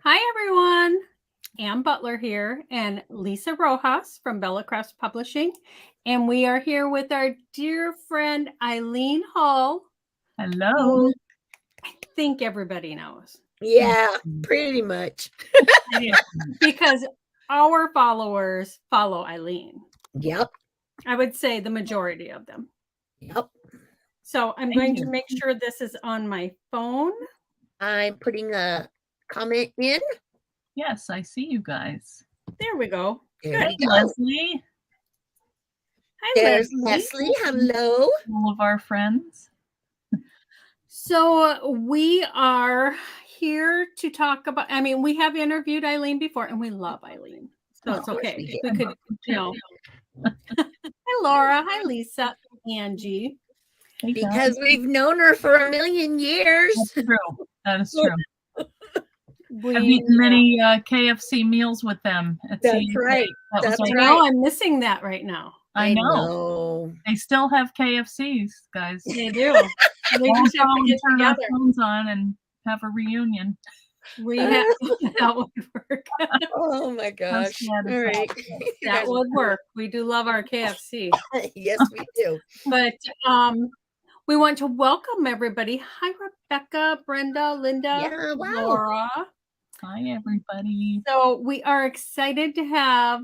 Hi, everyone. Ann Butler here and Lisa Rojas from Bella Crafts Publishing. And we are here with our dear friend Eileen Hull. Hello. Who I think everybody knows. Yeah, pretty much. Because our followers follow Eileen. Yep. I would say the majority of them. Yep. So I'm going to make sure this is on my phone. I'm putting a comment in. Yes, I see you guys. There we go. There Good. we go. Leslie, Hi, There's Leslie. Leslie. Hello. all of our friends. So we are here to talk about, we have interviewed Eileen before and we love Eileen. So it's okay. We could, Hi, Laura. Hi, Lisa. Angie. Hey, Because we've known her for a million years. that's true. That is true. I've We, eaten many KFC meals with them. That's right. That's I right. know I'm missing that right now. I know. They still have KFCs, guys. They do. We just have to get turn our together. phones on and have a reunion. We have that would work. Oh my gosh. sad is All right. That would work. We do love our KFC. Yes, we do. But we want to welcome everybody. Hi, Rebecca, Brenda, Linda, Yeah, wow. Laura. Hi, everybody. So we are excited to have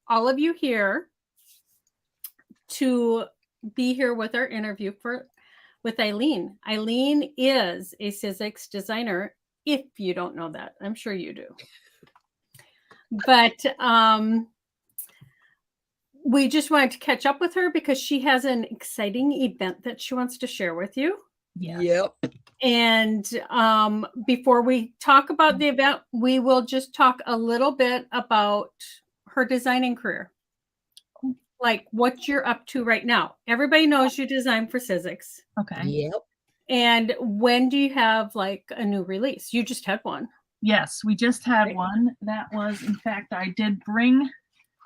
all of you here to be here with our interview with Eileen. Eileen is a Sizzix designer. If you don't know that, I'm sure you do. But we just wanted to catch up with her because she has an exciting event that she wants to share with you. Yes. Yep. And before we talk about the event, we will just talk a little bit about her designing career. Like what you're up to right now. Everybody knows you design for Sizzix. Okay. Yep. And when do you have like a new release? You just had one. Yes, we just had one. That was, in fact, I did bring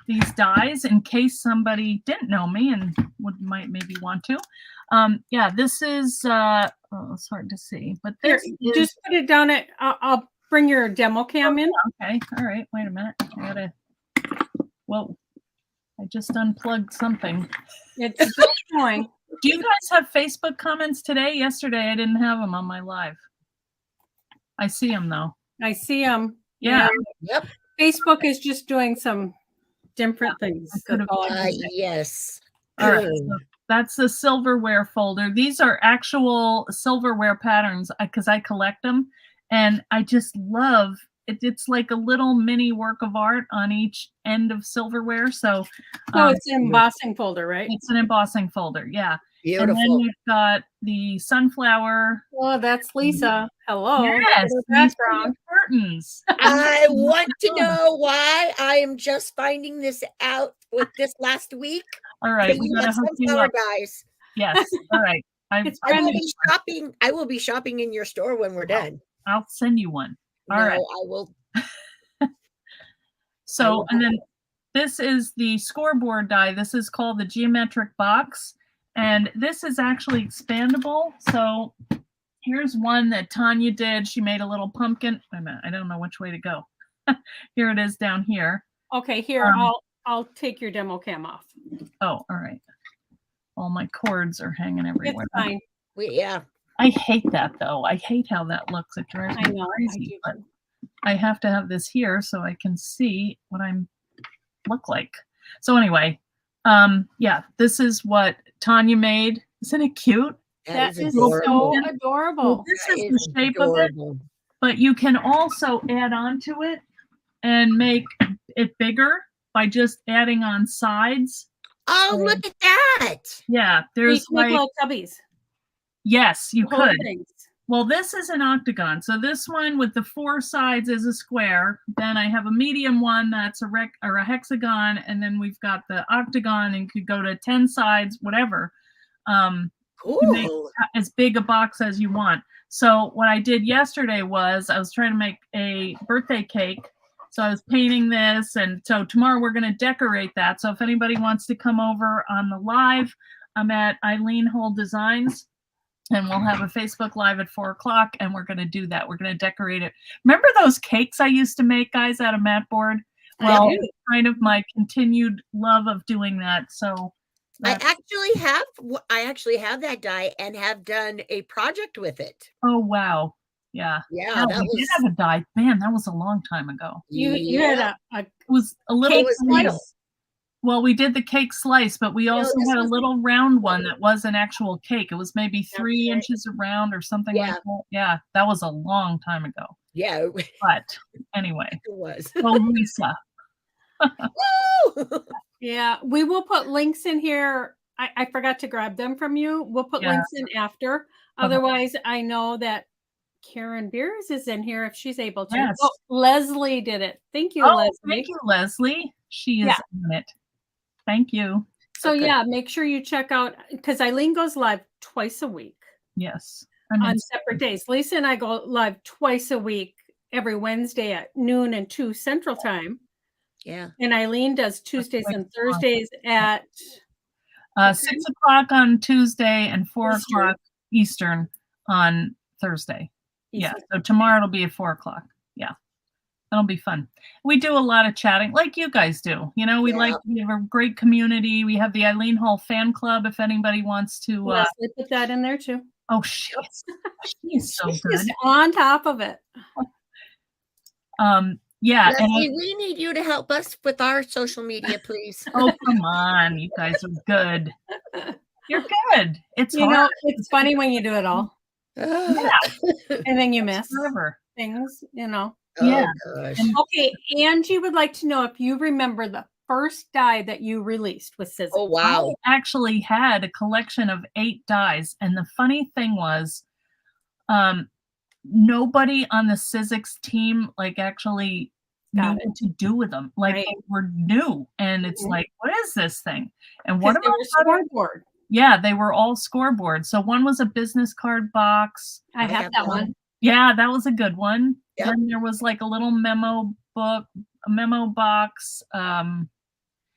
these dies in case somebody didn't know me and might maybe want to. Yeah, this is, it's hard to see, but this Here, just put it down at, I'll bring your demo cam in. Okay, all right, wait a minute. Whoa, I just unplugged something. It's just going. Do you guys have Facebook comments today? Yesterday, I didn't have them on my live. I see them though. I see them. Yeah. Yep. Facebook is just doing some different things. Yes. All right. So that's the silverware folder. These are actual silverware patterns because I collect them, and I just love it. It's like a little mini work of art on each end of silverware. So, it's an embossing folder, right? It's an embossing folder. Yeah. Beautiful. And then we've got the sunflower. Oh, that's Lisa. Hello. Yes. Background curtains. I want to know why I am just finding this out with this last week. All right. We got to hook you up, guys. Yes. All right. I will be shopping in your store when we're done. I'll send you one. All right. I will. So, and then this is the scoreboard die. This is called the geometric box. And this is actually expandable. So here's one that Tanya did. She made a little pumpkin. Wait a minute. I don't know which way to go. Here it is down here. Okay, here, I'll take your demo cam off. Oh, all right. All my cords are hanging everywhere. It's fine. Yeah. I hate that though. I hate how that looks. It drives me crazy. But I have to have this here so I can see what I look like. So anyway, yeah, this is what Tanya made. Isn't it cute? That is so adorable. Well, this is the shape of it, but you can also add on to it and make it bigger by just adding on sides. Oh, look at that. Yeah, there's like little tubbies. Yes, you could. Things. Well, this is an octagon. So this one with the 4 sides is a square. Then I have a medium one that's a hexagon, and then we've got the octagon and could go to 10 sides, whatever. You make as big a box as you want. So what I did yesterday was I was trying to make a birthday cake. So I was painting this, and so tomorrow we're going to decorate that. So if anybody wants to come over on the live, I'm at Eileen Hull Designs. and we'll have a Facebook Live at 4:00, and we're going to do that. We're going to decorate it. Remember those cakes I used to make, guys, out of mat board? Well, do. it's kind of my continued love of doing that. So I that's- actually have that die and have done a project with it. oh, wow. Yeah. Yeah, Yeah, that we did was have a die. Man, that was a long time ago. You had a It was a little cake tiny. slice. Well, we did the cake slice, but we also this had a was- little round one that was an actual cake. It was maybe That's 3 right. inches around or something Yeah. like that. Yeah, that was a long time ago. Yeah, it But anyway, was. go Lisa. Woo! Yeah, we will put links in here. I forgot to grab them from you. We'll put Yeah. links in after. Okay. Otherwise, I know that Karen Beers is in here if she's able to. Yes. Oh, Leslie did it. Thank you, Oh, Leslie. thank you, Leslie. She is Yeah. on it. Thank you. So Okay. yeah, make sure you check out because Eileen goes live twice a week Yes. on separate days. Lisa and I go live twice a week, every Wednesday at noon and 2 Central Time. Yeah. And Eileen does Tuesdays right. and Thursdays at 6:00 on Tuesday and 4:00 Eastern. Eastern on Thursday. Yeah. Eastern. So tomorrow it'll be at 4:00. Yeah. That'll be fun. We do a lot of chatting like you guys do. You know, we Yeah. have a great community. We have the Eileen Hull fan club if anybody wants to. Leslie put that in there too. Oh, she is so She's good. on top of it. Yeah. And Leslie, we need you to help us with our social media, please. oh, come on. You guys are good. You're good. It's You hard. know, it's funny when you do it all Yeah. and then you miss Forever. things, you know. Yeah. Oh, gosh. And- Okay, Angie would like to know if you remember the first die that you released with scissors. Oh, wow. I actually had a collection of 8 dies, and the funny thing was, nobody on the Sizzix team like actually Got knew what to do with them. Like Right. they were new, and it's Mhm. like, what is this thing? And 'Cause one they of my were brothers, scoreboard. yeah, they were all scoreboards. So one was a business card box. I I have have that one. one. Yeah, that was a good one. Yep. Then there was like a little memo book, a memo box.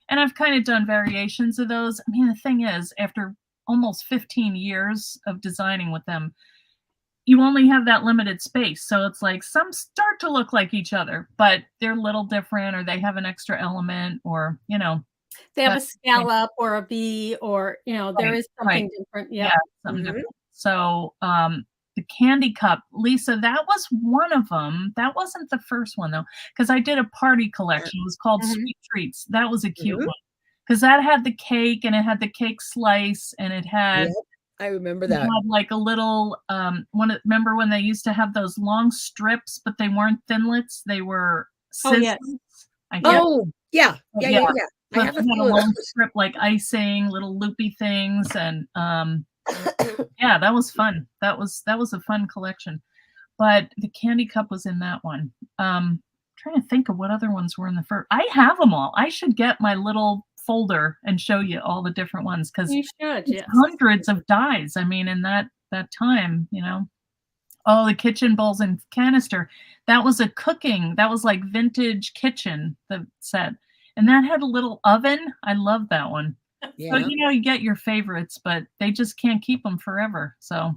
And I've kind of done variations of those. I mean, the thing is, after almost 15 years of designing with them, you only have that limited space. So it's like some start to look like each other, but they're a little different, or they have an extra element, or, you know, They have a That's the thing. scallop or a V, or there Right, is something right. different. yeah, Yeah. something Mhm. different. So, the candy cup, Lisa, that was one of them. That wasn't the first one though, because I did a party collection. It was called Mhm. Sweet Treats. That was a cute Mhm. one because that had the cake, and it had the cake slice, and it had, Yep, I remember it that. had like a little remember when they used to have those long strips, but they weren't thinlets, they were Oh, yes. scissors. I guess. Oh, yeah. Yeah, Yeah. yeah, yeah. So I it have a had a few of long those. strip like icing, little loopy things, and yeah, that was fun. That was a fun collection. But the candy cup was in that one. Trying to think of what other ones were in the first. I have them all. I should get my little folder and show you all the different ones because You should, it's yes. hundreds of dies. I mean, in that time, you know. Oh, the kitchen bowls and canister. That was that was like vintage kitchen, the set. And that had a little oven. I love that one. Yeah, But you know, you get your favorites, but they just can't keep them forever. So,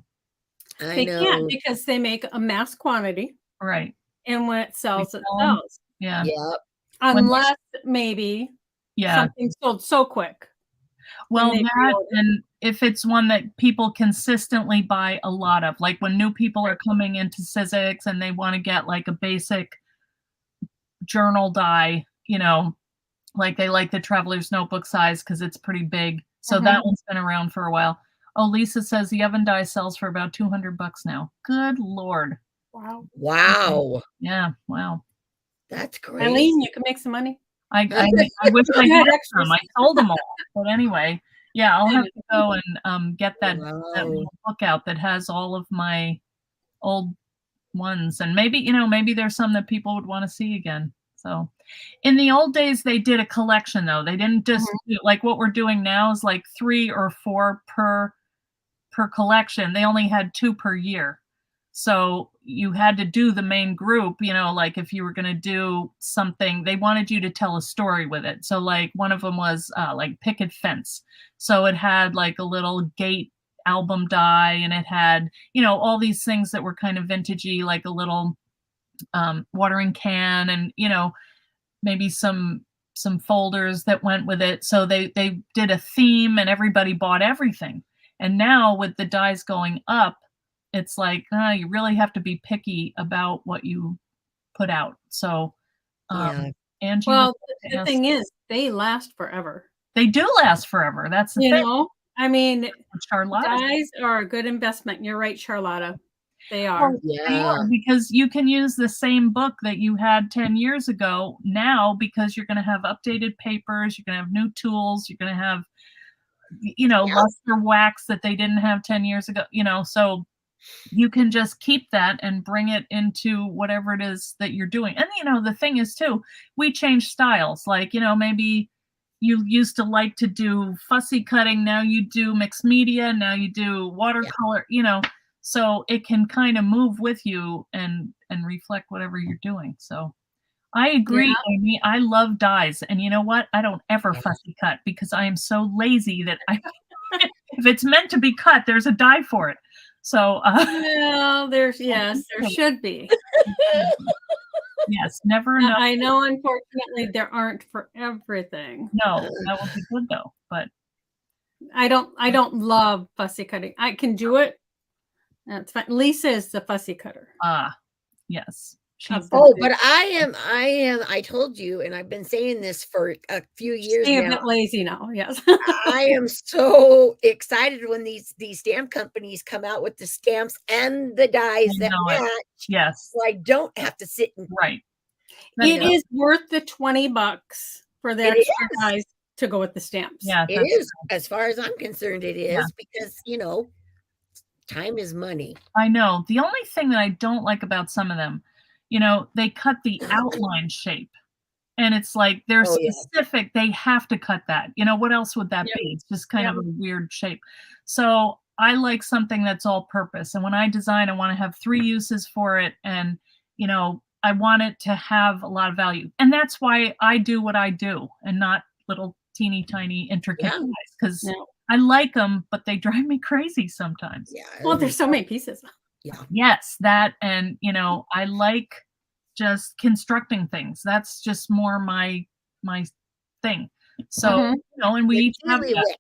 I They know. can't because they make a mass quantity, right. and when it sells, it sell 'em. sells. Yeah. Yep. Unless maybe Yeah. something sold so quick. Well, they that, reorder. and if it's one that people consistently buy a lot of, like when new people are coming into Sizzix and they want to get like a basic journal die, you know, like they like the Traveler's Notebook size because it's pretty big. So that one's been around for a while. Oh, Lisa says the oven die sells for about $200 now. Good Lord. Wow. Wow. Yeah. Wow. That's great. Eileen, you can make some money. I wish I You had had extra some. I sold them all. But anyway, yeah, I'll have to go and get that Wow. little book out that has all of my old ones. And maybe, you know, maybe there's some that people would want to see again. So in the old days, they did a collection though. They didn't just do, like what we're doing now is like 3 or 4 per collection. They only had 2 per year. So you had to do the main group, you know, like if you were going to do something, they wanted you to tell a story with it. So like one of them was like picket fence. So it had like a little gate album die, and it had, all these things that were kind of vintagey, like a little watering can, and maybe some folders that went with it. So they did a theme, and everybody bought everything. And now with the dies going up, it's like you really have to be picky about what you put out. So Angie, well, the thing is, they last forever. They do last forever. That's the thing. I mean, Charlotta, dies are a good investment. You're right, Charlotta. They are. They are, because you can use the same book that you had 10 years ago now, because you're going to have updated papers, you're going to have new tools, you're going to have, luster wax that they didn't have 10 years ago, so you can just keep that and bring it into whatever it is that you're doing. And, the thing is too, we change styles. Like, maybe you used to like to do fussy cutting. Now you do mixed media. Now you do watercolor, so it can kind of move with you and reflect whatever you're doing. So I agree, Amy. I love dies. And you know what? I don't ever fussy cut, because I am so lazy that if it's meant to be cut, there's a die for it. So well, there should be. Yes, never enough. I know, unfortunately, there aren't for everything. No, that would be good though. But I don't love fussy cutting. I can do it. That's fine. Lisa is the fussy cutter. Yes. But I told you, and I've been saying this for a few years now. I'm a bit lazy now. Yes. I am so excited when these stamp companies come out with the stamps and the dies that match. Yes. So I don't have to sit and It is worth the $20 for the extra dies to go with the stamps. Yeah, it is. As far as I'm concerned, it is, because time is money. I know. The only thing that I don't like about some of them, they cut the outline shape, and it's like they're specific. They have to cut that. What else would that be? It's just kind of a weird shape. So I like something that's all purpose. And when I design, I want to have 3 uses for it. And, I want it to have a lot of value. And that's why I do what I do, and not little teeny tiny intricate dies, because I like them, but they drive me crazy sometimes. Yeah. Well, there's so many pieces. Yeah. Yes, that, and I like just constructing things. That's just more my thing. So and we each have that.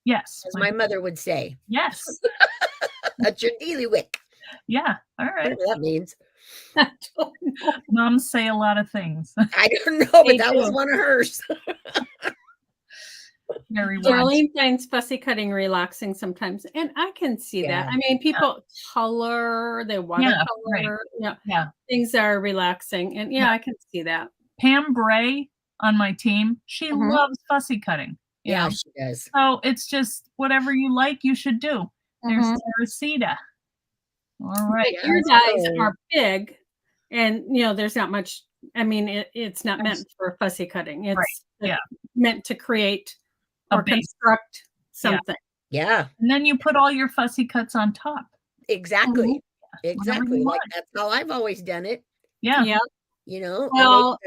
Yes, as my mother would say. Yes. That's your dealywick. Yeah. All right. Whatever that means. Moms say a lot of things. I don't know, but that was one of hers. Darlene finds fussy cutting relaxing sometimes, and I can see that. I mean, people color, they watercolor, things are relaxing, and I can see that. Pam Bray on my team, she loves fussy cutting. Yeah, she does. So it's just whatever you like, you should do. There's Saracita. All right. Your dies are big, and there's not much. I mean, it's not meant for fussy cutting. It's meant to create or construct something. Yeah. And then you put all your fussy cuts on top. Exactly. Exactly. Like, that's how I've always done it. Yeah. Yeah. Well,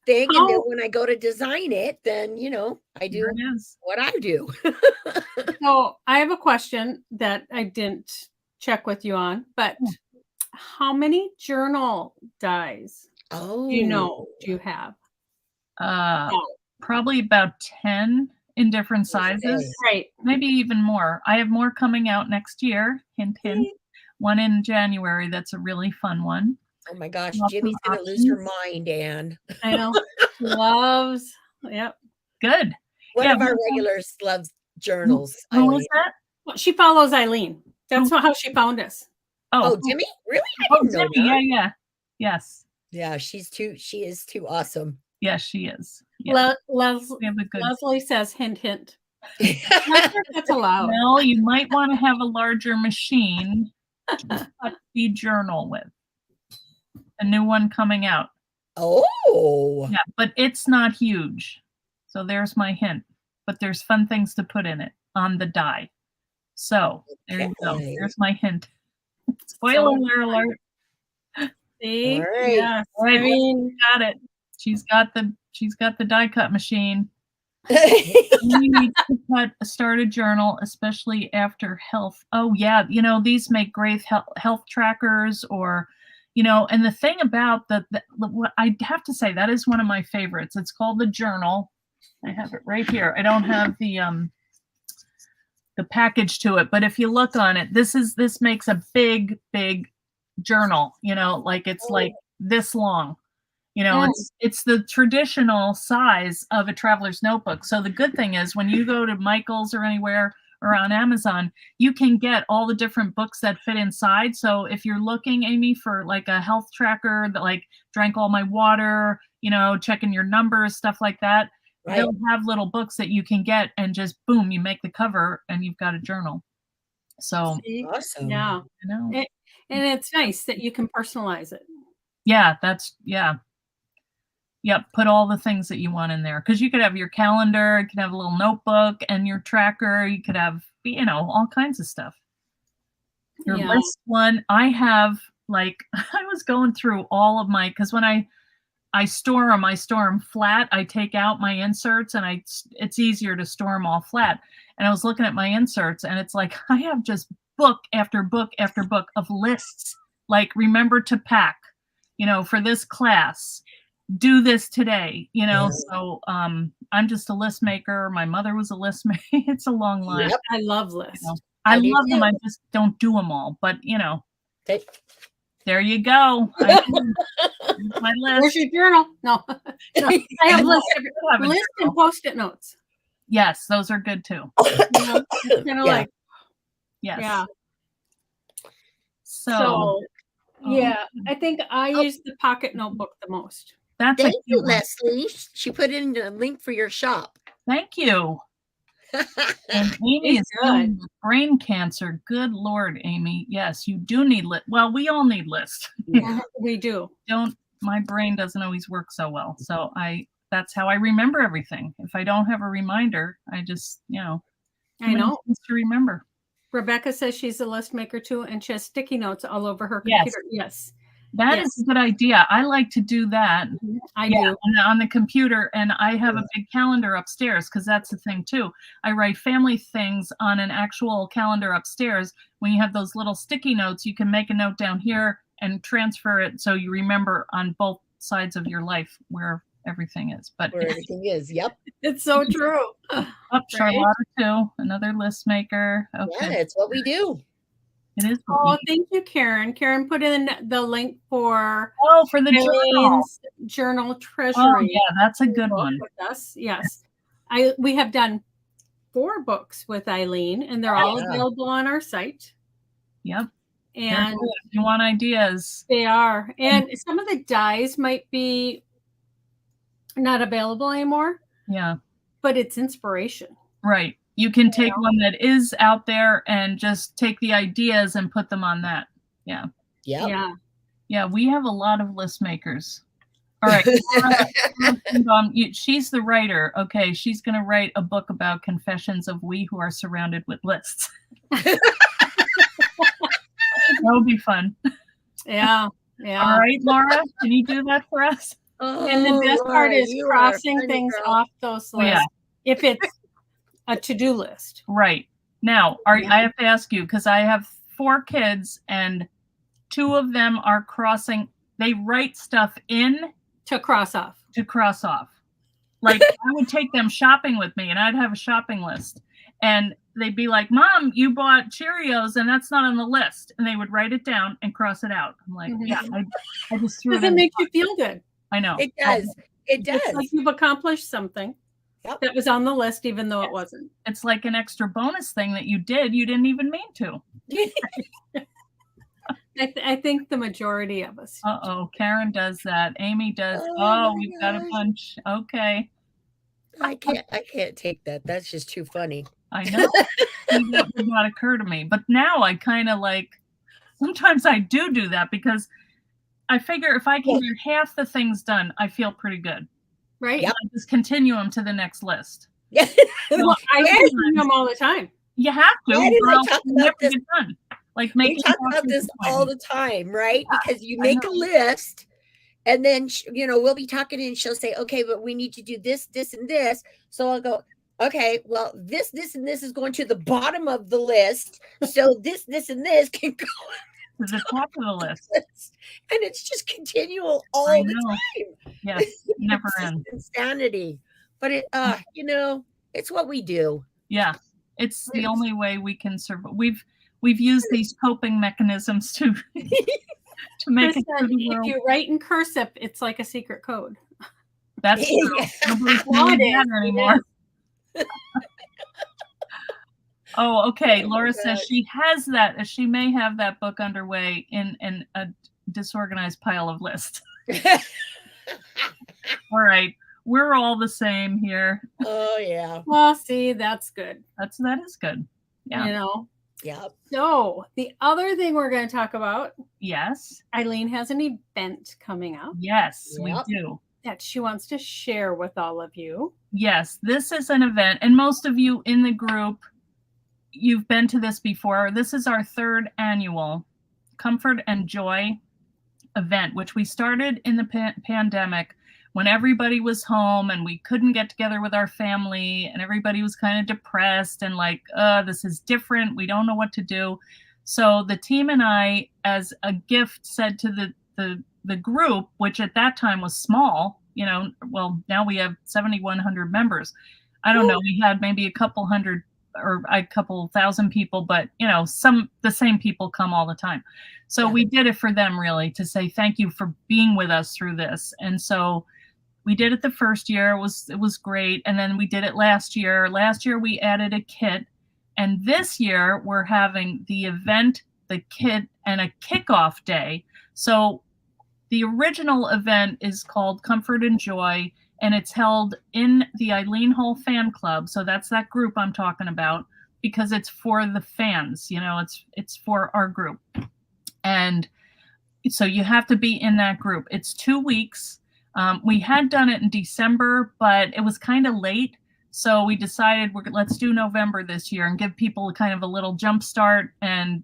thing, and then when I go to design it, then I do what I do. So I have a question that I didn't check with you on, but how many journal dies do you have? Probably about 10 in different sizes. Right. Maybe even more. I have more coming out next year. Hint, hint. One in January. That's a really fun one. Oh my gosh, Jimmy's gonna lose her mind, Anne. I know. Loves. Yep. Good. One of our regulars loves journals. Who was that? Well, she follows Eileen. That's how she found us. Oh, Jimmy? Really? I didn't know that. Yeah. Yes. Yeah, she is too awesome. Yes, she is. Yeah. Leslie says hint, hint. That's allowed. Well, you might want to have a larger machine to cut the journal with. A new one coming out. Oh. Yeah, but it's not huge. So there's my hint. But there's fun things to put in it on the die. So there you go. There's my hint. Spoiler alert. See? All right. Yes. Got it. She's got the die cut machine. You need to start a journal, especially after health. Oh yeah, these make great health trackers, or and the thing about what I have to say, that is one of my favorites. It's called the journal. I have it right here. I don't have the package to it, but if you look on it, this makes a big journal, like it's like this long. It's the traditional size of a traveler's notebook. So the good thing is when you go to Michael's or anywhere or on Amazon, you can get all the different books that fit inside. So if you're looking, Amy, for like a health tracker that like drank all my water, checking your numbers, stuff like that, Right. they'll have little books that you can get and just boom, you make the cover and you've got a journal. So Awesome. Yeah. And it's nice that you can personalize it. Yeah, Yep, put all the things that you want in there, because you could have your calendar, you could have a little notebook and your tracker, you could have, all kinds of stuff. Your list one, I have I was going through all of my, because when I store them flat. I take out my inserts and it's easier to store them all flat. And I was looking at my inserts and it's like, I have just book after book after book of lists, like remember to pack, for this class. Do this today, so I'm just a list maker. My mother was a list maker. It's a long line. Yep. I love lists. I love them. I just don't do them all, but there you go. My list. Where's your journal? No, I have lists and Post-it notes. Yes, those are good too. It's kind of like, yes. Yeah. So yeah, I think I use the pocket notebook the most. That's Thank you, Leslie. She put in a link for your shop. Thank you. And Amy is dealing with brain cancer. Good Lord, Amy. Yes, you do need well, we all need lists. Yeah, we do. My brain doesn't always work so well. So that's how I remember everything. If I don't have a reminder, I just, I know. Things to remember. Rebecca says she's a list maker too, and she has sticky notes all over her computer. Yes. That is a good idea. I like to do that. I do. On the computer, and I have a big calendar upstairs, because that's the thing too. I write family things on an actual calendar upstairs. When you have those little sticky notes, you can make a note down here and transfer it so you remember on both sides of your life where everything is. But where everything is, yep. It's so true. Charlotta too, another list maker. Okay. Yeah, it's what we do. It is. Oh, thank you, Karen. Karen put in the link for the journal treasury. Oh, yeah, that's a good one. With us. Yes. We have done 4 books with Eileen, and they're all available on our site. Yep. And if you want ideas, they are. And some of the dies might be not available anymore. Yeah. But it's inspiration. Right. You can take one that is out there and just take the ideas and put them on that. Yeah. Yep. Yeah. Yeah. We have a lot of list makers. All right. She's the writer. Okay. She's going to write a book about confessions of we who are surrounded with lists. That would be fun. Yeah. Yeah. All right, Laura, can you do that for us? And the best part is crossing things off those lists. If it's a to-do list. Right. Now, I have to ask you, because I have 4 kids and 2 of them are crossing. They write stuff in to cross off. Like I would take them shopping with me and I'd have a shopping list. And they'd be like, Mom, you bought Cheerios and that's not on the list. And they would write it down and cross it out. I'm like, yeah, I just threw it in. Does it make you feel good? I know. It does. It does. It's like you've accomplished something that was on the list, even though it wasn't. It's like an extra bonus thing that you didn't even mean to. I think the majority of us. Karen does that. Amy does. We've got a bunch. Okay. I can't take that. That's just too funny. I know. That would not occur to me. But now I kind of sometimes I do that, because I figure if I can get half the things done, I feel pretty good. Right. Yep. I just continue them to the next list. Yeah. Well, I do them all the time. You have to. Or else you never get done. Like we talk about this all the time, right? Because you make a list And then, we'll be talking and she'll say, okay, but we need to do this, this, and this. So I'll go, okay, well, this, and this is going to the bottom of the list. So this, and this can go To the top of the list. and it's just continual all I the know. time. Yes, never It's just ends. insanity. But it's what we do. Yeah, it's the only way we can survive. We've used these coping mechanisms to make Chris it said, through the if world. you write in cursive, it's like a secret code. That's true. Yeah. Nobody's Well, it doing that is, it anymore. Oh, okay. Oh my Laura says gosh. she has that. She may have that book underway in a disorganized pile of lists. All right, we're all the same here. Oh yeah. Well, see, that's good. That is good. Yeah. Yeah. So the other thing we're going to talk about, Yes. Eileen has an event coming up Yes, we Yep. do. that she wants to share with all of you. Yes, this is an event, and most of you in the group, you've been to this before. This is our 3rd annual Comfort and Joy event, which we started in the pandemic when everybody was home and we couldn't get together with our family and everybody was kind of depressed and like, this is different. We don't know what to do. So the team and I, as a gift, said to the group, which at that time was small, well, now we have 7,100 members. I don't know. We had maybe a couple hundred or a couple thousand people, but the same people come all the time. So we did it for them, really, to say thank you for being with us through this. And so we did it the first year. It was great. And then we did it last year. Last year we added a kit. And this year we're having the event, the kit, and a kickoff day. So the original event is called Comfort and Joy, and it's held in the Eileen Hull fan club. So that's that group I'm talking about, because it's for the fans, it's for our group. And so you have to be in that group. It's 2 weeks. We had done it in December, but it was kind of late. So we decided let's do November this year and give people kind of a little jump start and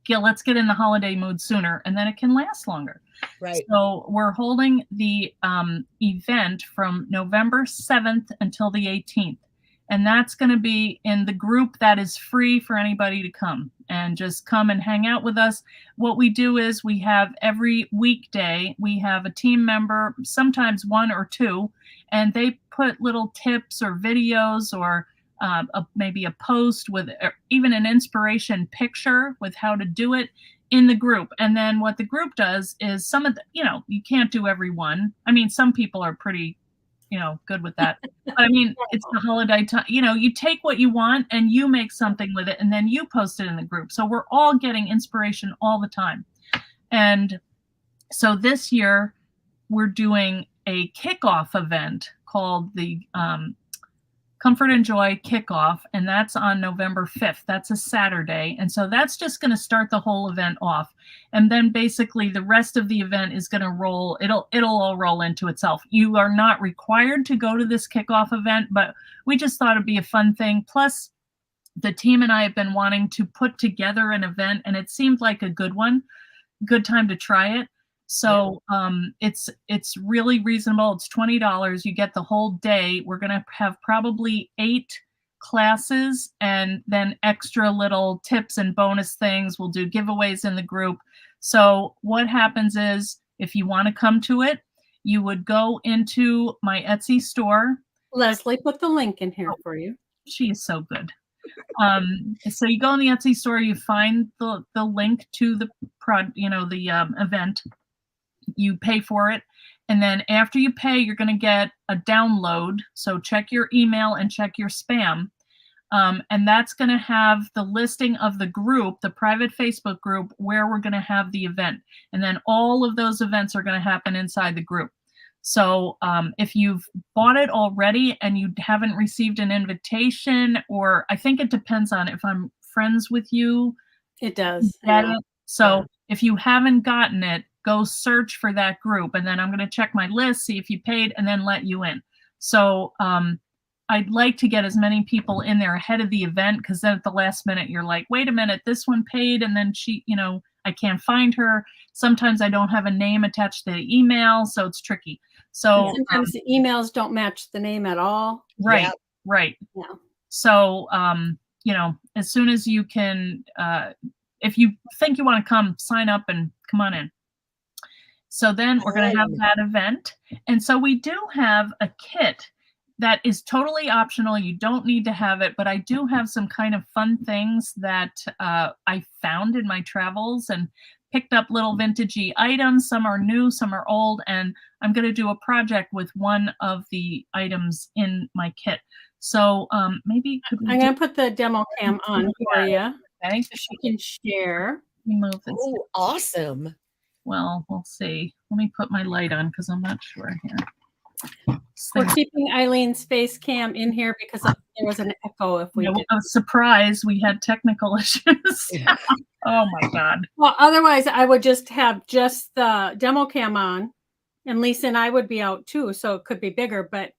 let's get in the holiday mood sooner, and then it can last longer. Right. So we're holding the event from November 7th until the 18th. And that's going to be in the group that is free for anybody to come and just come and hang out with us. What we do is we have every weekday, we have a team member, sometimes 1 or 2, and they put little tips or videos or maybe a post with even an inspiration picture with how to do it in the group. And then what the group does is some of the, you can't do every one. I mean, some people are pretty, good with that. But I mean, it's the holiday time, you take what you want and you make something with it and then you post it in the group. So we're all getting inspiration all the time. And so this year we're doing a kickoff event called the Comfort and Joy Kickoff, and that's on November 5th. That's a Saturday. And so that's just going to start the whole event off. And then basically the rest of the event is going to roll. It'll all roll into itself. You are not required to go to this kickoff event, but we just thought it'd be a fun thing. Plus, the team and I have been wanting to put together an event, and it seemed like a good time to try it. So it's really reasonable. It's $20. You get the whole day. We're going to have probably 8 classes and then extra little tips and bonus things. We'll do giveaways in the group. So what happens is if you want to come to it, you would go into my Etsy store. Leslie put the link in here for you. She is so good. So you go in the Etsy store, you find the link to the event. You pay for it, and then after you pay, you're going to get a download. So check your email and check your spam, and that's going to have the listing of the group, the private Facebook group, where we're going to have the event. And then all of those events are going to happen inside the group. So if you've bought it already and you haven't received an invitation, or I think it depends on if I'm friends with you. It does. So if you haven't gotten it, go search for that group, and then I'm going to check my list, see if you paid, and then let you in. So I'd like to get as many people in there ahead of the event, because then at the last minute you're like, wait a minute, this one paid, and then I can't find her. Sometimes I don't have a name attached to the email, so it's tricky. So sometimes the emails don't match the name at all. right, Yep. right. Yeah. So you know, as soon as you can, if you think you want to come, sign up and come on in. So then we're going to have that event. And so we do have a kit that is totally optional. You don't need to have it, but I do have some kind of fun things that I found in my travels and picked up little vintagey items. Some are new, some are old, and I'm going to do a project with one of the items in my kit. So maybe I'm going to put the demo cam on for you okay, so she can share. let me move this. Oh, awesome. Well, we'll see. Let me put my light on because I'm not sure here. We're keeping Eileen's face cam in here because there was an echo if we did. A surprise, we had technical issues. Oh my God. Well, otherwise I would just have just the demo cam on and Lisa and I would be out too. So it could be bigger, but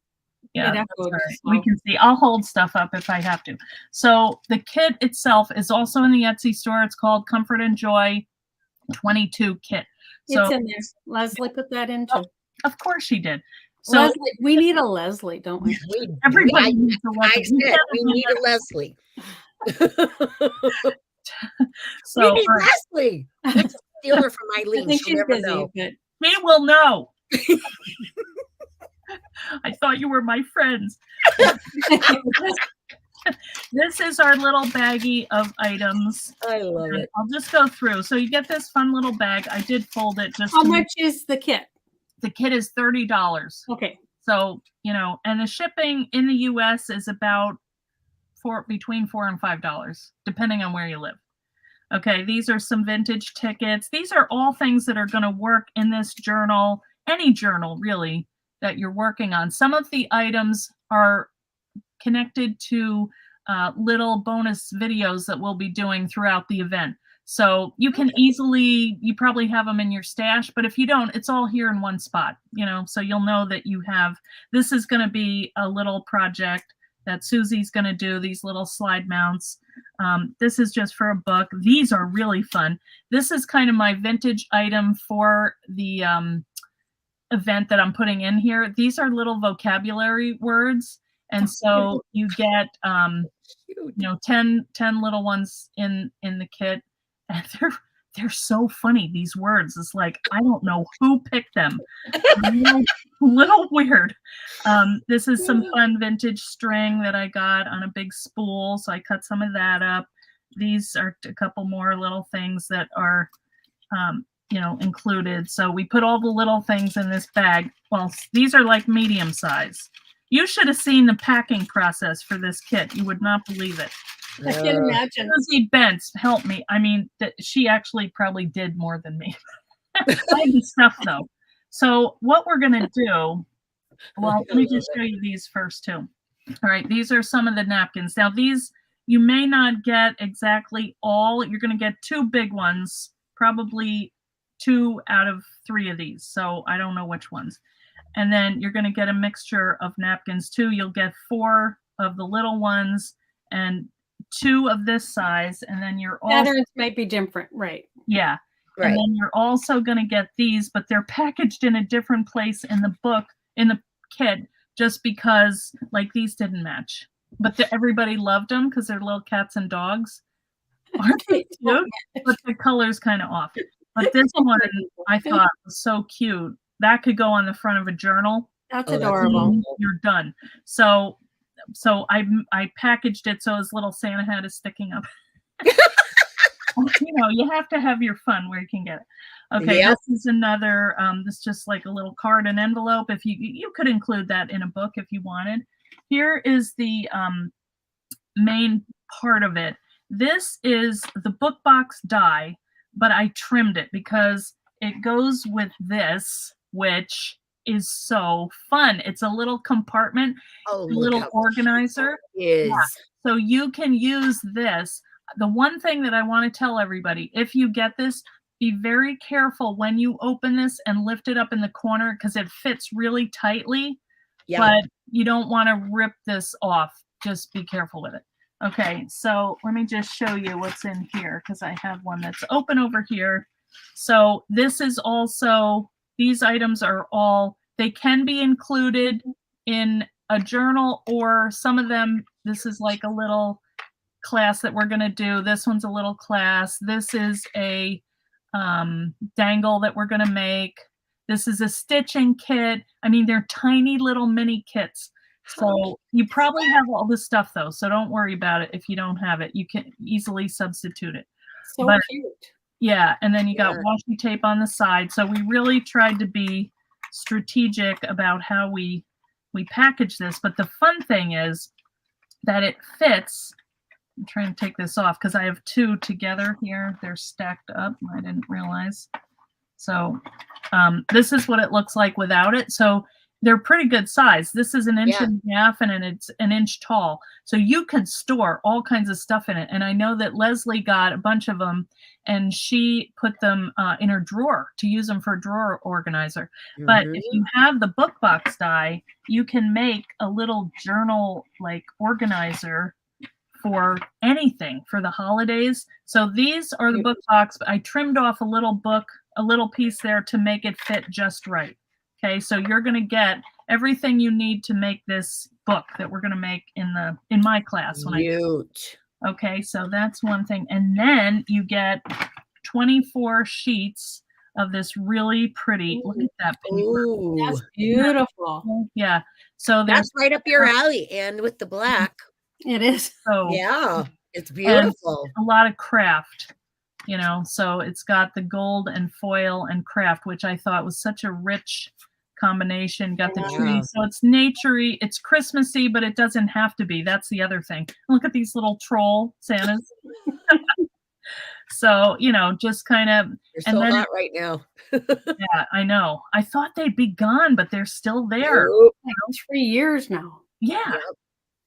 Yeah, it that's echoed. all right. So. We can see. I'll hold stuff up if I have to. So the kit itself is also in the Etsy store. It's called Comfort and Joy 22 kit. So It's in there. Leslie put that in too. of course she did. So Leslie, we need a Leslie, don't we? everybody needs a Leslie. I said we need a Leslie. So we need Leslie. Let's steal her from I Eileen. think She'll she's never busy, know. but we will know. I thought you were my friends. This is our little baggie of items. I love it. I'll just go through. So you get this fun little bag. I did fold it just how much is the kit? The kit is $30. Okay. So, you know, and the shipping in the US is about between $4 and $5, depending on where you live. Okay, these are some vintage tickets. These are all things that are going to work in this journal, any journal really that you're working on. Some of the items are connected to little bonus videos that we'll be doing throughout the event. So you can easily, you probably have them in your stash, but if you don't, it's all here in one spot, you know, so you'll know that you have, this is going to be a little project that Susie's going to do, these little slide mounts. This is just for a book. These are really fun. This is kind of my vintage item for the event that I'm putting in here. These are little vocabulary words. And so you get, you know, 10 little ones in the kit. And they're so funny, these words. It's like, I don't know who picked them. Little weird. This is some fun vintage string that I got on a big spool. So I cut some of that up. These are a couple more little things that are, you know, included. So we put all the little things in this bag. Well, these are like medium size. You should have seen the packing process for this kit. You would not believe it. I can imagine. Susie Bentz helped me. I mean, she actually probably did more than me. I had the stuff though. So what we're going to do, well, let me just show you these first two. All right, these are some of the napkins. Now these, you may not get exactly all. You're going to get two big ones, probably 2 out of 3 of these. So I don't know which ones. And then you're going to get a mixture of napkins too. You'll get 4 of the little ones and 2 of this size. And then you're also, patterns might be different, right? yeah. Right. And then you're also going to get these, but they're packaged in a different place in the book, in the kit, just because like these didn't match. But everybody loved them because they're little cats and dogs. Aren't they cute? But the color's kind of off. But this one I thought was so cute. That could go on the front of a journal. That's Oh, that's adorable. adorable. You're done. So I packaged it so his little Santa hat is sticking up. You know, you have to have your fun where you can get it. Okay, Yep. This is another, this is just like a little card and envelope. If you could include that in a book if you wanted. Here is the main part of it. This is the book box die, but I trimmed it because it goes with this, which is so fun. It's a little compartment, Oh, a little organizer. Is Yeah. So you can use this. The one thing that I want to tell everybody, if you get this, be very careful when you open this and lift it up in the corner because it fits really tightly, yeah. but you don't want to rip this off. Just be careful with it. Okay, so let me just show you what's in here because I have one that's open over here. So this is also, these items are all, they can be included in a journal, or some of them, this is like a little class that we're going to do. This one's a little class. This is a dangle that we're going to make. This is a stitching kit. I mean, they're tiny little mini kits. So you probably have all this stuff though, so don't worry about it if you don't have it. You can easily substitute it. So But cute. yeah, and then you got Yeah. washi tape on the side. So we really tried to be strategic about how we package this. But the fun thing is that it fits. I'm trying to take this off because I have two together here. They're stacked up. I didn't realize. So this is what it looks like without it. So they're pretty good size. This is an inch Yeah. and a half, and then it's an inch tall. So you can store all kinds of stuff in it. And I know that Leslie got a bunch of them, and she put them in her drawer to use them for a drawer organizer. But if you have the book box die, you can make a little journal like organizer for anything for the holidays. So these are the book box. I trimmed off a little book, a little piece there to make it fit just right. Okay, so you're going to get everything you need to make this book that we're going to make in my class. Cute. Okay, so that's one thing. And then you get 24 sheets of this really pretty, look at that paper. Ooh, That's beautiful. Yeah, so there's that's right up your alley. And with the black. It is. so Yeah, it's beautiful. a lot of craft, you know, so it's got the gold and foil and craft, which I thought was such a rich combination. Got the Yeah. tree, so it's naturey, it's Christmassy, but it doesn't have to be. That's the other thing. Look at these little troll Santas. So, you know, just kind of, You're and so then hot right now. yeah, I know. I thought they'd be gone, but they're still there. Nope, 3 years now. Yeah.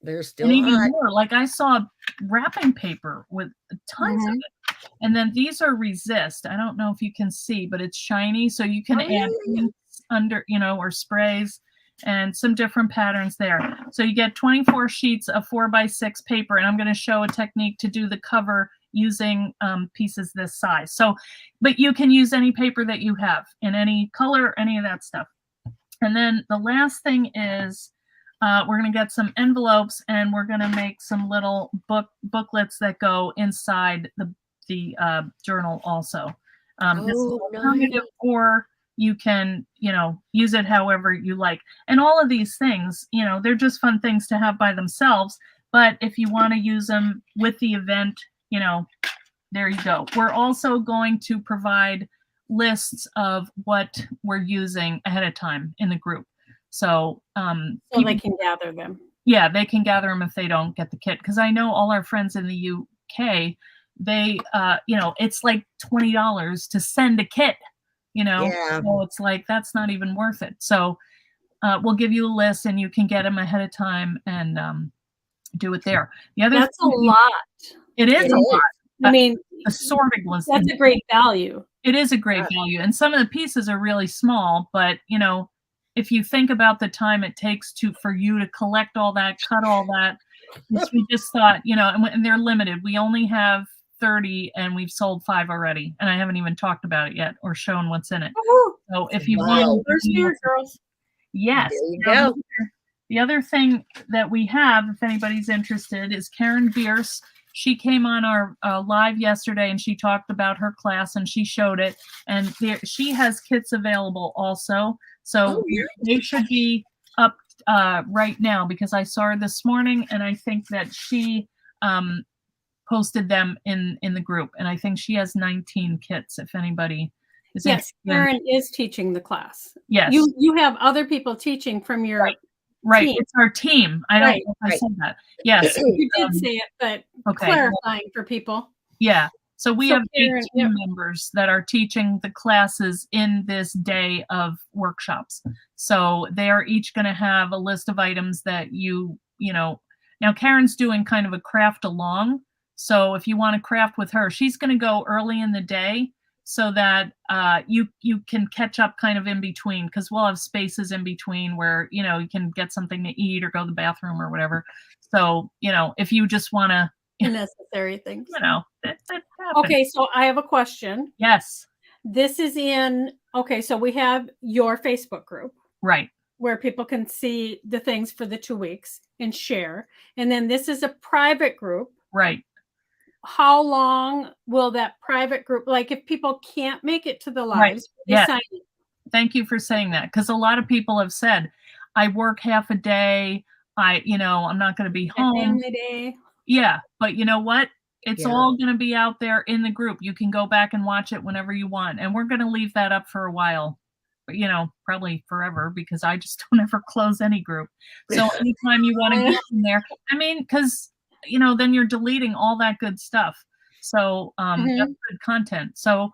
they're still And even hot. more, like I saw wrapping paper with tons of it. And then these are resist. I don't know if you can see, but it's shiny. So you can Oh, add yeah. paints under, you know, or sprays and some different patterns there. So you get 24 sheets of 4x6 paper. And I'm going to show a technique to do the cover using pieces this size. So, but you can use any paper that you have in any color, any of that stuff. And then the last thing is we're going to get some envelopes, and we're going to make some little booklets that go inside the journal also. This is alternative, or you can, you know, use it however you like. And all of these things, you know, they're just fun things to have by themselves. But if you want to use them with the event, you know, there you go. We're also going to provide lists of what we're using ahead of time in the group. So, So they can gather them. yeah, they can gather them if they don't get the kit. Because I know all our friends in the UK, they, you know, it's like $20 to send a kit, you know. Yeah. So it's like, that's not even worth it. So we'll give you a list, and you can get them ahead of time and do it there. The other That's a lot. It is It a is. lot. I mean, The sorting was that's a great value. It is a great value, and some of the pieces are really small, but you know, if you think about the time it takes for you to collect all that, cut all that, we just thought, you know, and they're limited. We only have 30, and we've sold 5 already, and I haven't even talked about it yet or shown what's in it. So if you want, First year, girls. yes. There you Now, go. the other thing that we have, if anybody's interested, is Karen Bierce. She came on our live yesterday, and she talked about her class, and she showed it. And she has kits available also. So they should be up right now, because I saw her this morning, and I think that she posted them in the group. And I think she has 19 kits, if anybody is Yes, interested. Karen is teaching the class. Yes. You have other people teaching from your Right. team. It's our team. I don't know if I said that. Yes. You did say it, but Okay. clarifying for people. Yeah. So we So have 8 Karen, team members that are teaching the classes in this day of workshops. So they are each going to have a list of items that you know, now Karen's doing kind of a craft along. So if you want to craft with her, she's going to go early in the day. so that you can catch up kind of in between, because we'll have spaces in between where, you know, you can get something to eat or go to the bathroom or whatever. So, you know, if you just want to, Necessary things. you know, it happens. Okay, so I have a question. Yes. This is okay, so we have your Facebook group Right. where people can see the things for the 2 weeks and share. And then this is a private group. Right. How long will that private group, like if people can't make it to the lives, Yeah. sign in? Thank you for saying that, because a lot of people have said, I work half a day. I'm not going to be home. Family day. Yeah. But you know what? It's Yeah. all going to be out there in the group. You can go back and watch it whenever you want. And we're going to leave that up for a while, you know, probably forever, because I just don't ever close any group. So anytime you want to get in there, I mean, because, you know, then you're deleting all that good stuff. So that's good content. So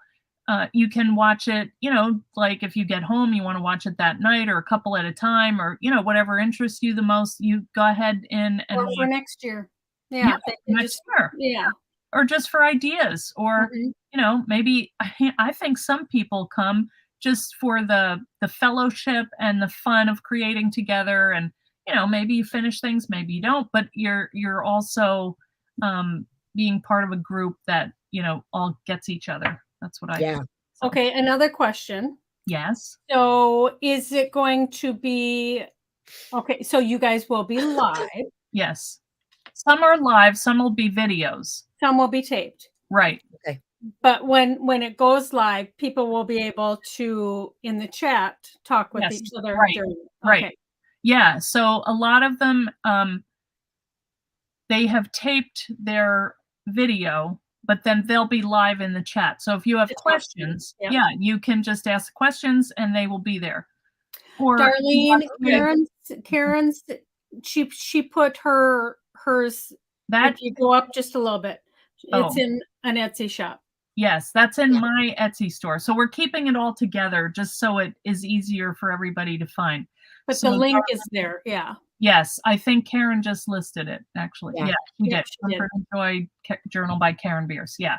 you can watch it, you know, like if you get home, you want to watch it that night or a couple at a time, or, you know, whatever interests you the most, you go ahead and Or for next year. Yeah. next year. Yeah. Or just for ideas, or, you know, maybe I think some people come just for the fellowship and the fun of creating together. And, you know, maybe you finish things, maybe you don't, but you're also being part of a group that, you know, all gets each other. That's what I think. So. Okay, another question. Yes. So is it going to be, okay, so you guys will be live. Yes. Some are live, some will be videos. Some will be taped. Right. Okay. But when it goes live, people will be able to, in the chat, talk with each other. Right. Right. Okay. Yeah. So a lot of them, they have taped their video, but then they'll be live in the chat. So if you have questions, you can just ask questions and they will be there. Or Darlene, Karen's, she put hers. That, if you go up just a little bit, it's in an Etsy shop. Yes, that's in my Etsy store. So we're keeping it all together just so it is easier for everybody to find. But the link is there. Yeah. Yes, I think Karen just listed it, actually. Yeah, she did. Comfort and Joy Journal by Karen Bierce. Yeah.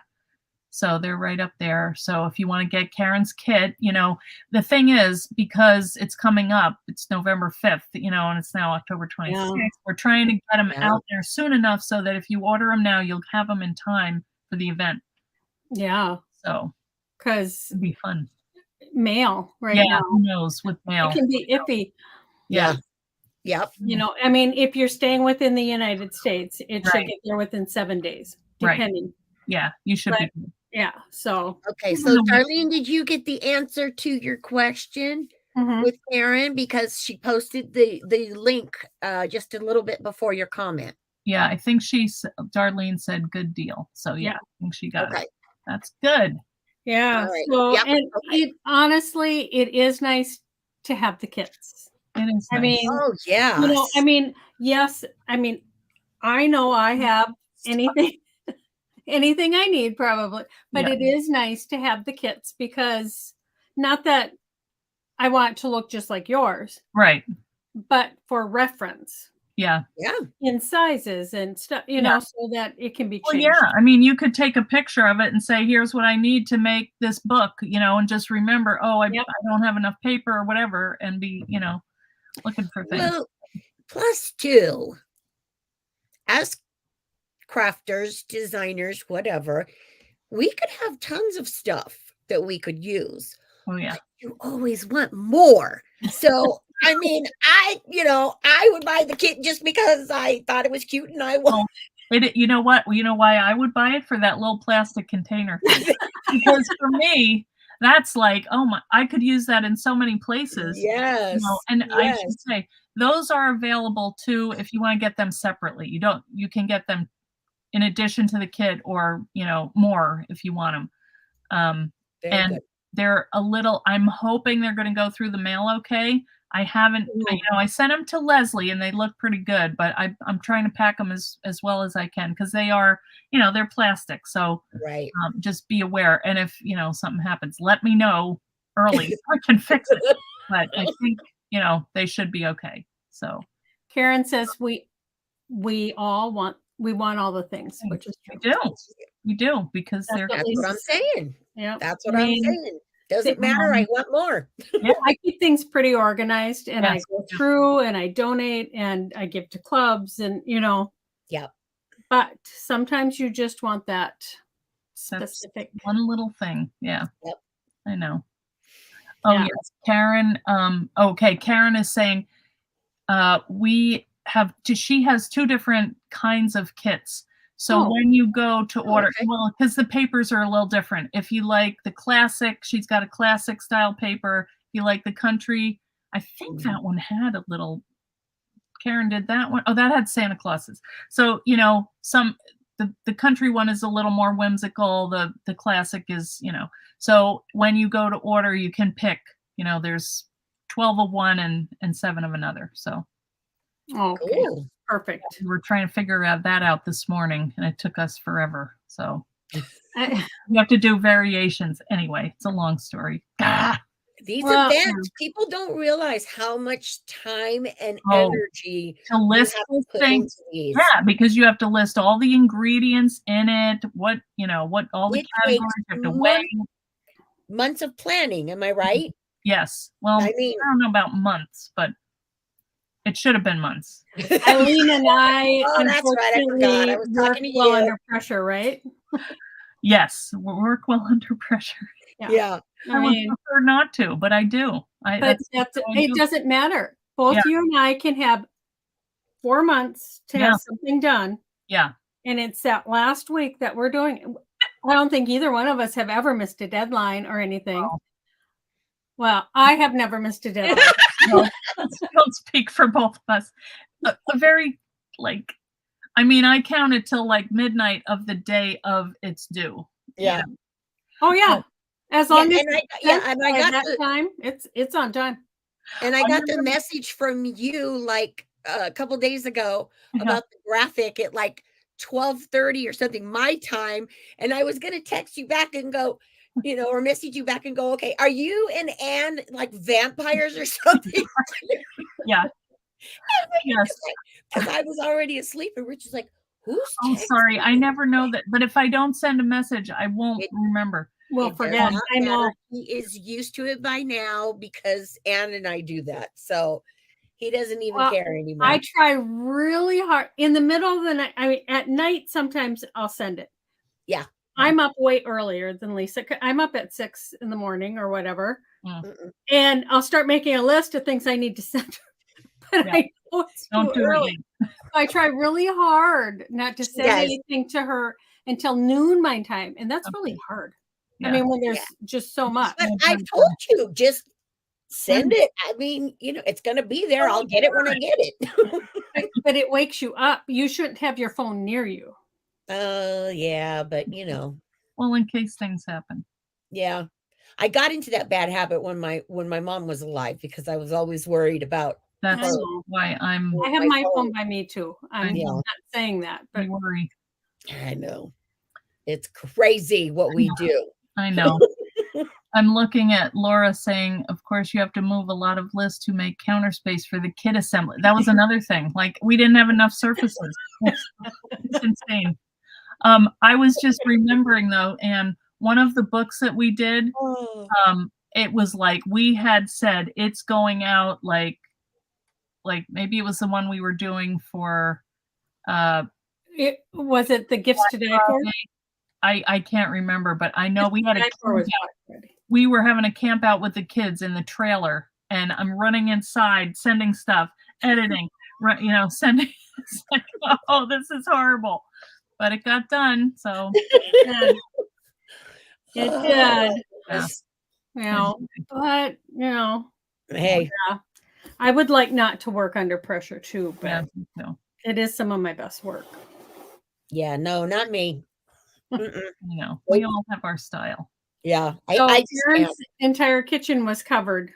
So they're right up there. So if you want to get Karen's kit, you know, the thing is, because it's coming up, it's November 5th, you know, and it's now October 26th. We're trying to get them out there soon enough so that if you order them now, you'll have them in time for the event. Yeah. So, because it'd be fun. Mail now. Who knows with mail? It can be iffy. Yeah. Yep. You know, I mean, if you're staying within the United States, it should get there within 7 days, depending. Right. Yeah, you should be. Yeah. So. Okay. So, Darlene, did you get the answer to your question with Karen? Because she posted the link just a little bit before your comment. Yeah, I think Darlene said good deal. So yeah, I think she got it. That's good. Yeah. Right. So and honestly, it is nice to have the kits. It is. I mean, you know, I mean, yes. I mean, I know I have anything I need probably, but it is nice to have the kits, because not that I want it to look just like yours, right? But for reference. Yeah. In sizes and stuff, you know, so that it can be changed. Well, yeah. I mean, you could take a picture of it and say, here's what I need to make this book, you know, and just remember, I don't have enough paper or whatever, and be, you know, looking for things. Well, plus two, as crafters, designers, whatever, we could have tons of stuff that we could use. Oh, yeah. But you always want more. So, I mean, I would buy the kit just because I thought it was cute, and I want. You know what? You know why I would buy it? For that little plastic container thing. Because for me, that's like, I could use that in so many places. Yes. You know, and I should say, those are available too if you want to get them separately. You can get them in addition to the kit, or, you know, more if you want them. And they're a little, I'm hoping they're going to go through the mail okay. I haven't, I sent them to Leslie and they look pretty good, but I'm trying to pack them as well as I can, because they are, you know, they're plastic. So just be aware. And if, you know, something happens, let me know early so I can fix it. But I think, you know, they should be okay. So Karen says we want all the things, which is true. We do, because that's what I'm saying. Yeah. That's what I I'm mean, saying. Doesn't matter. I want more. I keep things pretty organized, and I Yes. go through and I donate and I give to clubs, and Yeah. but sometimes you just want that That's specific. one little thing. Yeah. Yep. I know. Oh, Yeah. yes. Karen. Okay. Karen is saying, she has 2 different kinds of kits. So Oh. when you go to order, okay. well, because the papers are a little different. If you like the classic, she's got a classic style paper. If you like the country, I think that one had a little. Karen did that one. Oh, that had Santa Clauses. So the country one is a little more whimsical. The classic is So when you go to order, you can pick. There's 12 of one and 7 of another. So Okay. Cool. Perfect. we were trying to figure that out this morning, and it took us forever. So you have to do variations. Anyway, it's a long story. These Well, events, people don't realize how much time and Oh, energy to list you have those to put things. into these. Yeah, because you have to list all the ingredients in it, what all the It categories takes you have to weigh. months of planning. Am I right? Yes. Well, I mean, I don't know about months, but it should have been months. Eileen and I, Oh, that's right. I forgot. I was unfortunately, work talking to well you. under pressure, right? Yes, work well under pressure. Yeah. I I would mean, prefer not to, but I do. but it doesn't matter. Both Yeah. you and I can have 4 months to Yeah. have something done, Yeah. and it's that last week that we're doing. I don't think either one of us have ever missed a deadline or anything. Wow. Well, I have never missed a deadline. Don't speak for both of us. A very I counted till midnight of the day of its due. Yeah. Oh yeah, as long as and it's I by got that the time, it's on time. and I got the message from you a couple days ago about the graphic at 12:30 or something my time, and I was gonna text you back and go, or message you back and go, okay, are you and Anne like vampires or something? Yeah. Yes. Because I was already asleep, and Rich is like, "Who's?" Oh, sorry. I never know that. But if I don't send a message, I won't remember. We'll It does forget. not I know. matter. He is used to it by now because Anne and I do that, so he doesn't even Well, care anymore. I try really hard in the middle of the night. I mean, at night sometimes I'll send it. Yeah. I'm up way earlier than Lisa. I'm up at 6 in the morning or whatever, and I'll start making a list of things I need to send. But I know it's Don't too do early. I try really hard not to send anything to her until noon my time, and that's really hard. Yeah. I mean, when there's just so much. But I've told you, just send it. I mean, it's going to be there. I'll get it when I get it. But it wakes you up. You shouldn't have your phone near you. Yeah, but Well, in case things happen. Yeah. I got into that bad habit when my mom was alive because I was always worried about. That's why I have my phone by me too. I'm Yeah. not saying that, but I worry. I know. It's crazy what we do. I know. I'm looking at Laura saying, of course, you have to move a lot of lists to make counter space for the kit assembly. That was another thing. We didn't have enough surfaces. It's insane. I was just remembering though, and one of the books that we did, it was we had said it's going out maybe it was the one we were doing for was it the gifts today for? I can't remember, but I know we had we were having a camp out with the kids in the trailer, and I'm running inside, sending stuff, editing, sending. It's oh, this is horrible, but it got done. So it did. Yeah. But hey, I would like not to work under pressure too, but no. It is some of my best work. Yeah, no, not me. We all have our style. Yeah, so Karen's entire kitchen was covered.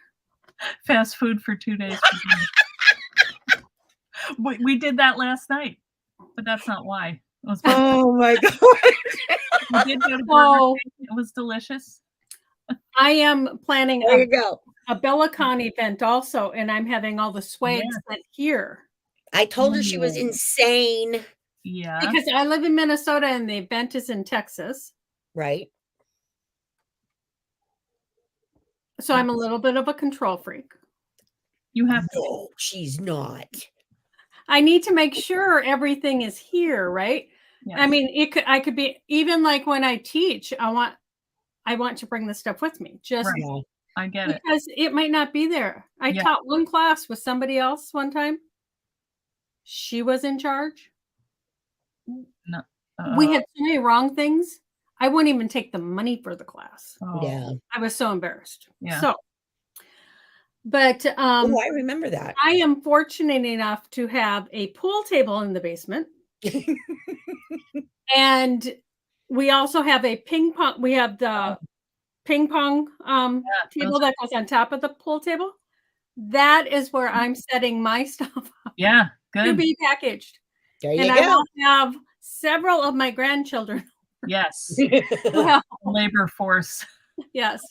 Fast food for 2 days. We did that last night, but that's not why. It was oh my god! We did go to Burger King. It was delicious. I am planning there you go. A BellaCon event also, and I'm having all the swag sent here. I told her she was insane. Yeah. Because I live in Minnesota and the event is in Texas. Right. So I'm a little bit of a control freak. You have to. No, she's not. I need to make sure everything is here, right? Yes. I mean, I could be even like when I teach, I want to bring the stuff with me just Right. I get it. because it might not be there. I Yeah. taught one class with somebody else one time. She was in charge. No. We had so many wrong things. I wouldn't even take the money for the class. Oh, Yeah. I was so embarrassed. Yeah. So, but Oh, I remember that. I am fortunate enough to have a pool table in the basement. And we also have a ping pong. We have the ping pong table that goes on top of the pool table. That is where I'm setting my stuff up Yeah. to Good. be packaged. There you And I go. will have several of my grandchildren. Yes. Well, Labor force. yes.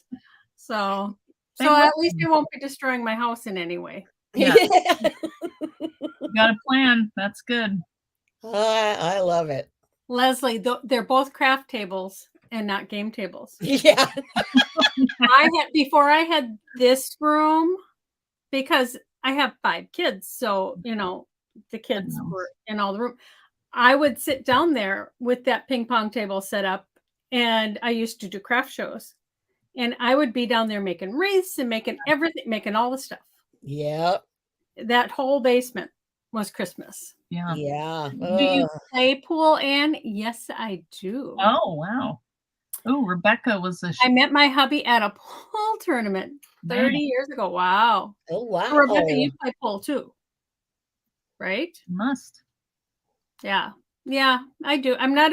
So They at love least them. it won't be destroying my house in any way. Yeah. You got a plan. That's good. I love it. Leslie, they're both craft tables and not game tables. Yeah. Before I had this room, because I have 5 kids, so the kids were in all the room. I would sit down there with that ping pong table set up, and I used to do craft shows, and I would be down there making wreaths and making everything, making all the stuff. Yep. That whole basement was Christmas. Yeah. Yeah. Do you play pool, Anne? Yes, I do. Oh, wow. Oh, Rebecca was I met my hubby at a pool tournament 30 Man. years ago. Wow. Oh, wow. So Rebecca, you play pool too, right? Must. Yeah. Yeah, I do. I'm not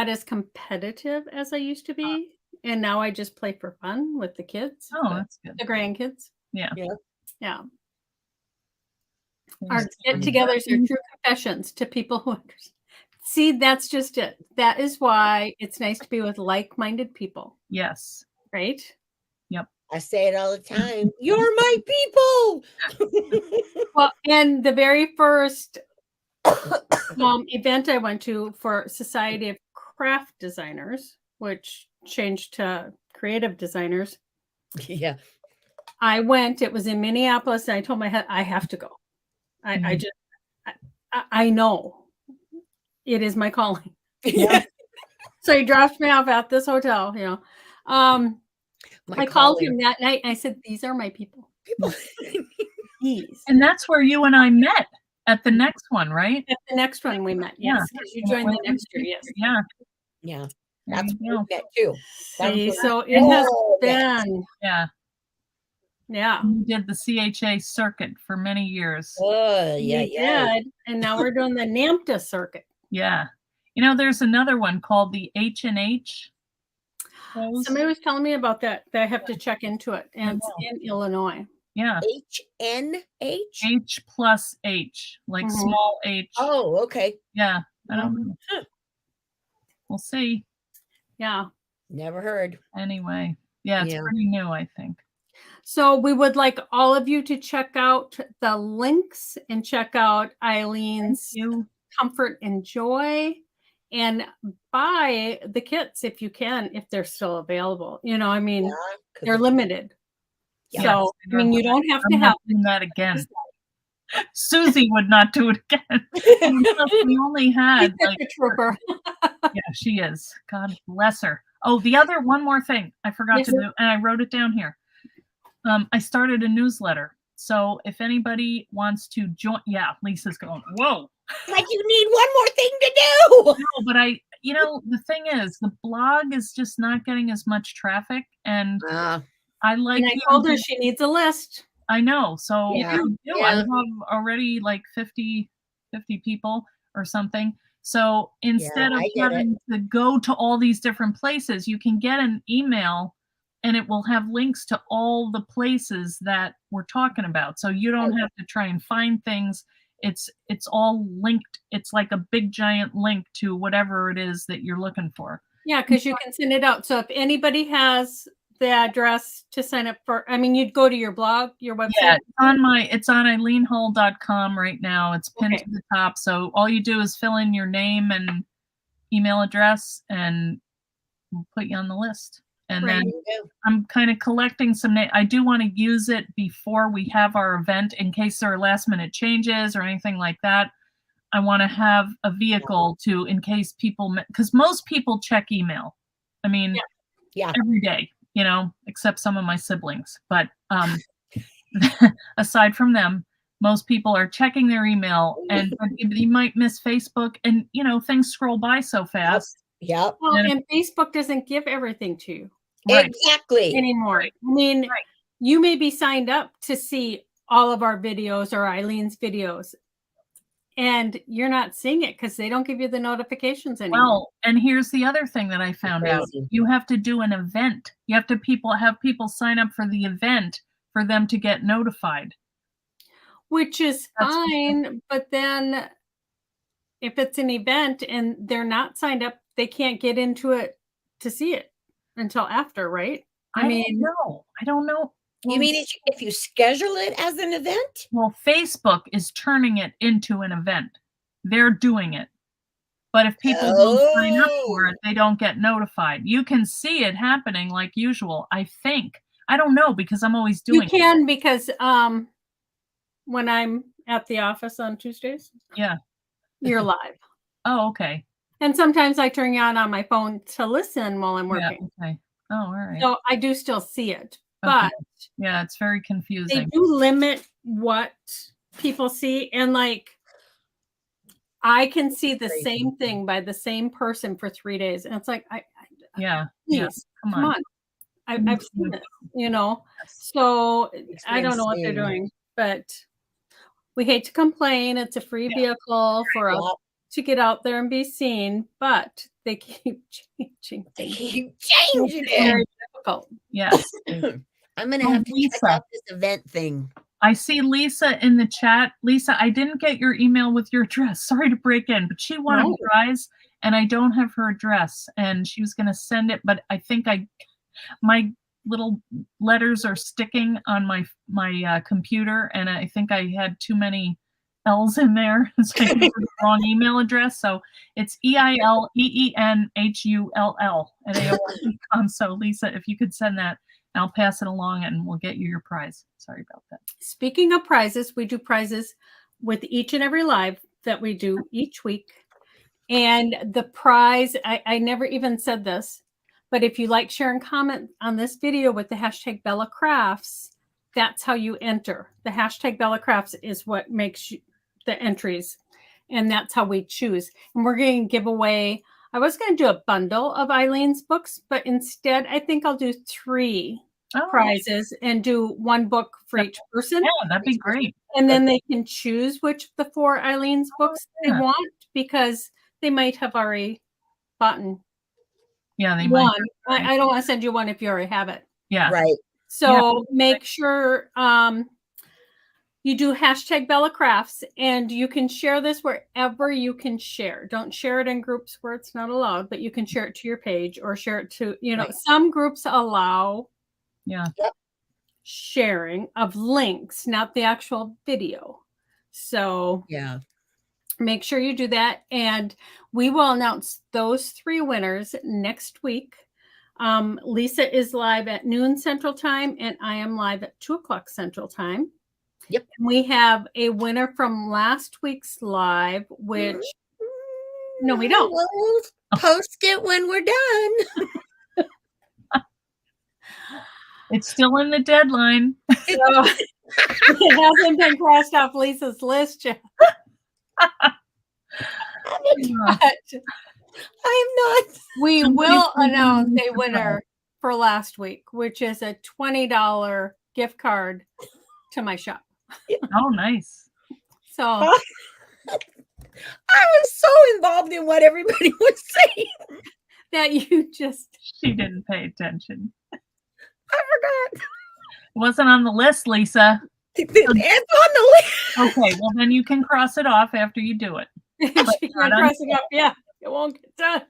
as competitive as I used to be. And now I just play for fun with the kids. Oh, that's good. The grandkids. Yeah. Yeah. Yeah. Our get-togethers are true confessions to people who understand. See, that's just it. That is why it's nice to be with like-minded people, Yes. right? I say it all the time. You're my people. Well, and the very first event I went to for Society of Craft Designers, which changed to Creative Designers, Yeah. I went. It was in Minneapolis, and I told my head, I have to go. I know it is my calling. Yeah. So he dropped me off at this hotel. I called him that night and I said, "These are my people." These. And that's where you and I met at the next one, right? At the next one we met, Yeah. yes, because you joined the next year, yes. Yeah. Yeah. There That's you what go. we met too. That See, was so it has yes. been, Yeah. yeah. You did the CHA circuit for many years. Oh, yeah, We yeah. did, and now we're doing the NAMTA circuit. Yeah. There's another one called the H&H. Somebody was telling me about that I have to check into it, and it's in Illinois. Yeah. HNH? H plus H, like Mhm. small H. Oh, okay. Yeah. I don't know. We'll see. Yeah. Never heard. Anyway. Yeah, it's Yeah. pretty new, I think. So we would like all of you to check out the links and check out Eileen's Comfort and Joy and buy the kits if you can, if they're still available. Yeah, 'cause they're limited. Yeah. So, I mean, you don't have to I'm have not doing that again. Susie would not do it again. And plus, we only had She's such a trooper. yeah, she is. God bless her. Oh, one more thing I forgot to do, and I wrote it down here. I started a newsletter. So if anybody wants to join, yeah, Lisa's going, whoa. Like you need one more thing to do. No, but the thing is, the blog is just not getting as much traffic, and I like. And I told her she needs a list. I know. So Yeah. I have already like 50 people or something. So instead of having to go to all these different places, you can get an email and it will have links to all the places that we're talking about. So you don't have to try and find things. It's all linked. It's like a big giant link to whatever it is that you're looking for. Yeah, because you can send it out. So if anybody has the address to sign up for, you'd go to your blog, your website. Yeah, it's on eileenhull.com right now. It's pinned to the top. So all you do is fill in your name and email address and we'll put you on the list. And Right. then I'm kind of collecting some. I do want to use it before we have our event in case there are last minute changes or anything like that. I want to have a vehicle to, in case people, because most people check email. I mean, Yeah. every day, you know, except some of my siblings. But aside from them, most people are checking their email, and you might miss Facebook, and you know, things scroll by so fast. Yep. Well, And- and Facebook doesn't give everything to you Right. Exactly. anymore. Right. I mean, Right. you may be signed up to see all of our videos or Eileen's videos, and you're not seeing it because they don't give you the notifications anymore. Well, and here's the other thing that I found out. Crazy. You have to do an event. You have to have people sign up for the event for them to get notified. Which is That's what fine, but then if it's an event and they're not signed up, they can't get into it to see it until after, right? I don't know. You mean if you schedule it as an event? Well, Facebook is turning it into an event. They're doing it. But if people don't sign up for it, they don't get notified. You can see it happening like usual, I think. I don't know because I'm always You doing it. can because when I'm at the office on Tuesdays, Yeah. you're live. Oh, okay. And sometimes I turn you on my phone to listen while I'm working. Yeah, okay. Oh, all right. So I do still see it, Okay. but Yeah, it's very they confusing. do limit what people see. And like, I can see the Crazy. same thing by the same person for 3 days. And it's like, Yeah. please, Come come on. on. I've seen it, you know? So I don't know what they're insane. doing, but we hate to complain. It's a free vehicle for us Yep. to get out there and be seen, but they keep changing They things. keep It's changing it. very difficult. Yes. I'm gonna Oh, have to check Lisa. out this event thing. I see Lisa in the chat. Lisa, I didn't get your email with your address. Sorry to break in, but she won No. a prize and I don't have her address, and she was going to send it, but I think my little letters are sticking on my computer, and I think I had too many L's in there. So I used the wrong email address. So it's EILEENHULL@AOL.com. So Lisa, if you could send that, I'll pass it along and we'll get you your prize. Sorry about that. Speaking of prizes, we do prizes with each and every live that we do each week. And the prize, I never even said this, but if you like, share, and comment on this video with the hashtag Bella Crafts, that's how you enter. The hashtag Bella Crafts is what makes the entries, and that's how we choose. And we're going to give away, I was going to do a bundle of Eileen's books, but instead I think I'll do 3 prizes and do 1 book for each person. Yeah, that'd be great. And then they can choose which of the 4 Eileen's books they yeah. want, because they might have already bought Yeah, they one. might. I don't want to send you one if you already have it. Yeah. Right. So make sure you do hashtag Bella Crafts, and you can share this wherever you can share. Don't share it in groups where it's not allowed, but you can share it to your page or share it to, you know, Right. some groups allow Yeah. sharing of links, not the actual video. So Yeah. make sure you do that, and we will announce those 3 winners next week. Lisa is live at noon Central Time, and I am live at 2:00 Central Time. Yep. We have a winner from last week's live, which no, we don't. We'll post it when we're done. It's still in the deadline. So, it hasn't been crossed off Lisa's list yet. But I'm not. we Somebody will please announce make a the winner for last week, which is a $20 gift card to my shop. Oh, nice. So I was so involved in what everybody was saying. that you just She didn't pay attention. I forgot. It wasn't on the list, Lisa. It's on the list. Okay, well then you can cross it off after you do it. she can't not on press it up. Yeah, it won't get done.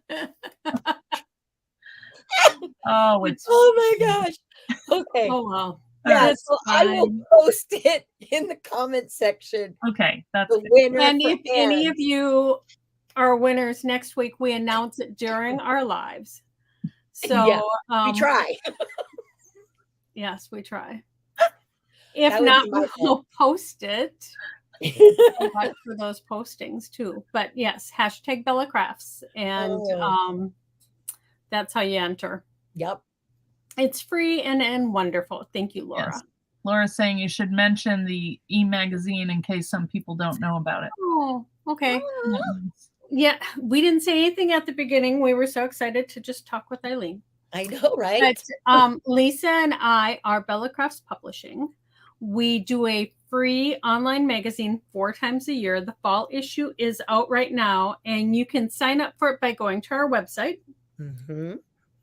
Oh, it's Oh my gosh. Okay. Oh well. Yeah, That's so I will fine. post it in the comment section. okay. That's The good. winner. And for if any Anne. of you are winners next week, we announce it during our lives. So Yeah, we try. Yes, we try. If That would not, be my we'll post it. Watch for those postings too. But yes, hashtag Bella Crafts, and Oh. that's how you enter. Yep. It's free and wonderful. Thank you, Laura. Yes. Laura's saying you should mention the e-magazine in case some people don't know about it. Oh, okay. Aw, Yeah, we didn't say anything at the beginning. We were so excited to just talk with Eileen. I know, right? But Lisa and I are Bella Crafts Publishing. We do a free online magazine 4 times a year. The fall issue is out right now, and you can sign up for it by going to our website. Mm-hmm.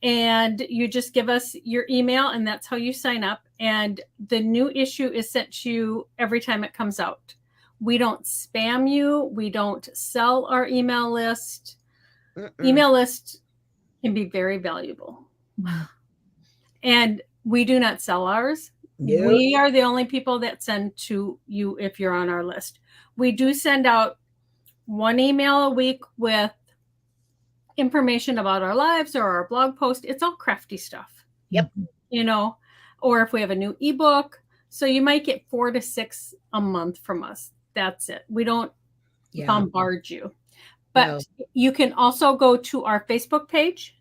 And you just give us your email, and that's how you sign up. And the new issue is sent to you every time it comes out. We don't spam you. We don't sell our email list. Email list can be very valuable. And we do not sell ours. Nope. We are the only people that send to you if you're on our list. We do send out 1 email a week with information about our lives or our blog post. It's all crafty stuff. Yep. You know, or if we have a new ebook. So you might get 4 to 6 a month from us. That's it. We don't bombard you. But you can also go to our Facebook page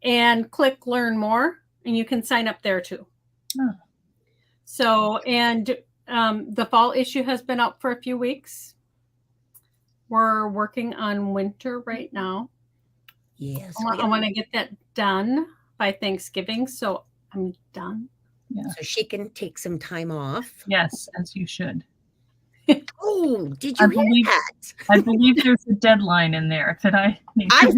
and click Learn More, and you can sign up there too. Oh. So, and the fall issue has been out for a few weeks. We're working on winter right now. Yes. I want to get that done by Thanksgiving, so I'm done. Yeah. So she can take some time off. Yes, as you should. Oh, did you hear that? I believe there's a deadline in there that I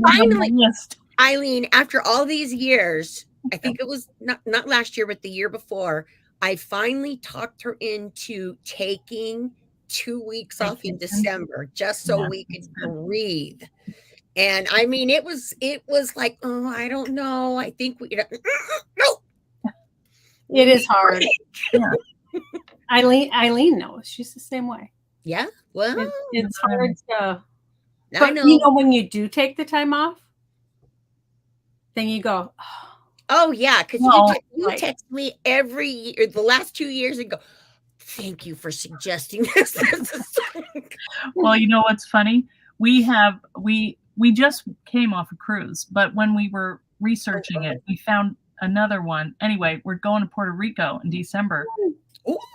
finally, list. Eileen, after all these years, I think it was not last year, but the year before, I finally talked her into taking 2 weeks off in December just so we could breathe. And I mean, it was like, oh, I don't know. I think we no. It is hard. Yeah. Eileen knows. She's the same way. Yeah. Well, it's hard to. I know. You know, when you do take the time off, then you go. Oh yeah, because you text me every year, the last 2 years, and go, thank you for suggesting this. Well, you know what's funny? We just came off a cruise, but when we were researching it, we found another one. Anyway, we're going to Puerto Rico in December.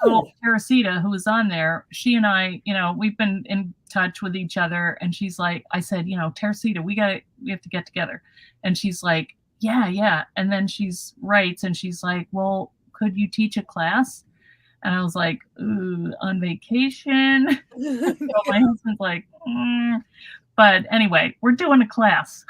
So Teresita, who was on there, she and I, you know, we've been in touch with each other, and she's like, I said, you know, Teresita, we have to get together. And she's like, yeah. And then she's writes, and she's like, well, could you teach a class? And I was like, ooh, on vacation. So my husband's like, But anyway, we're doing a class.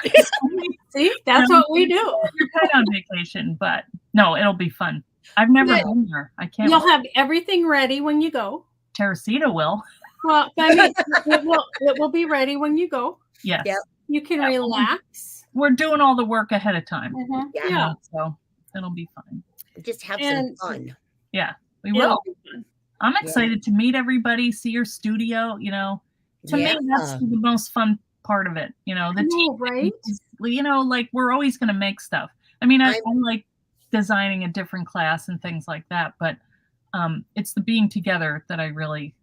See, that's what we do. You're kind of on vacation, but no, it'll be fun. I've never been there. I can't. You'll have everything ready when you go. Teresita will. Well, I mean, it will be ready when you go. Yes. Yep. You can relax. We're doing all the work ahead of time. Mm-hmm. Yeah. So it'll be fine. Just have some fun. Yeah, we will. I'm excited to meet everybody, see your studio. You know, to me, that's the most fun part of it. You know, the team, right? You know, like we're always going to make stuff. I mean, I like designing a different class and things like that, but it's the being together that I really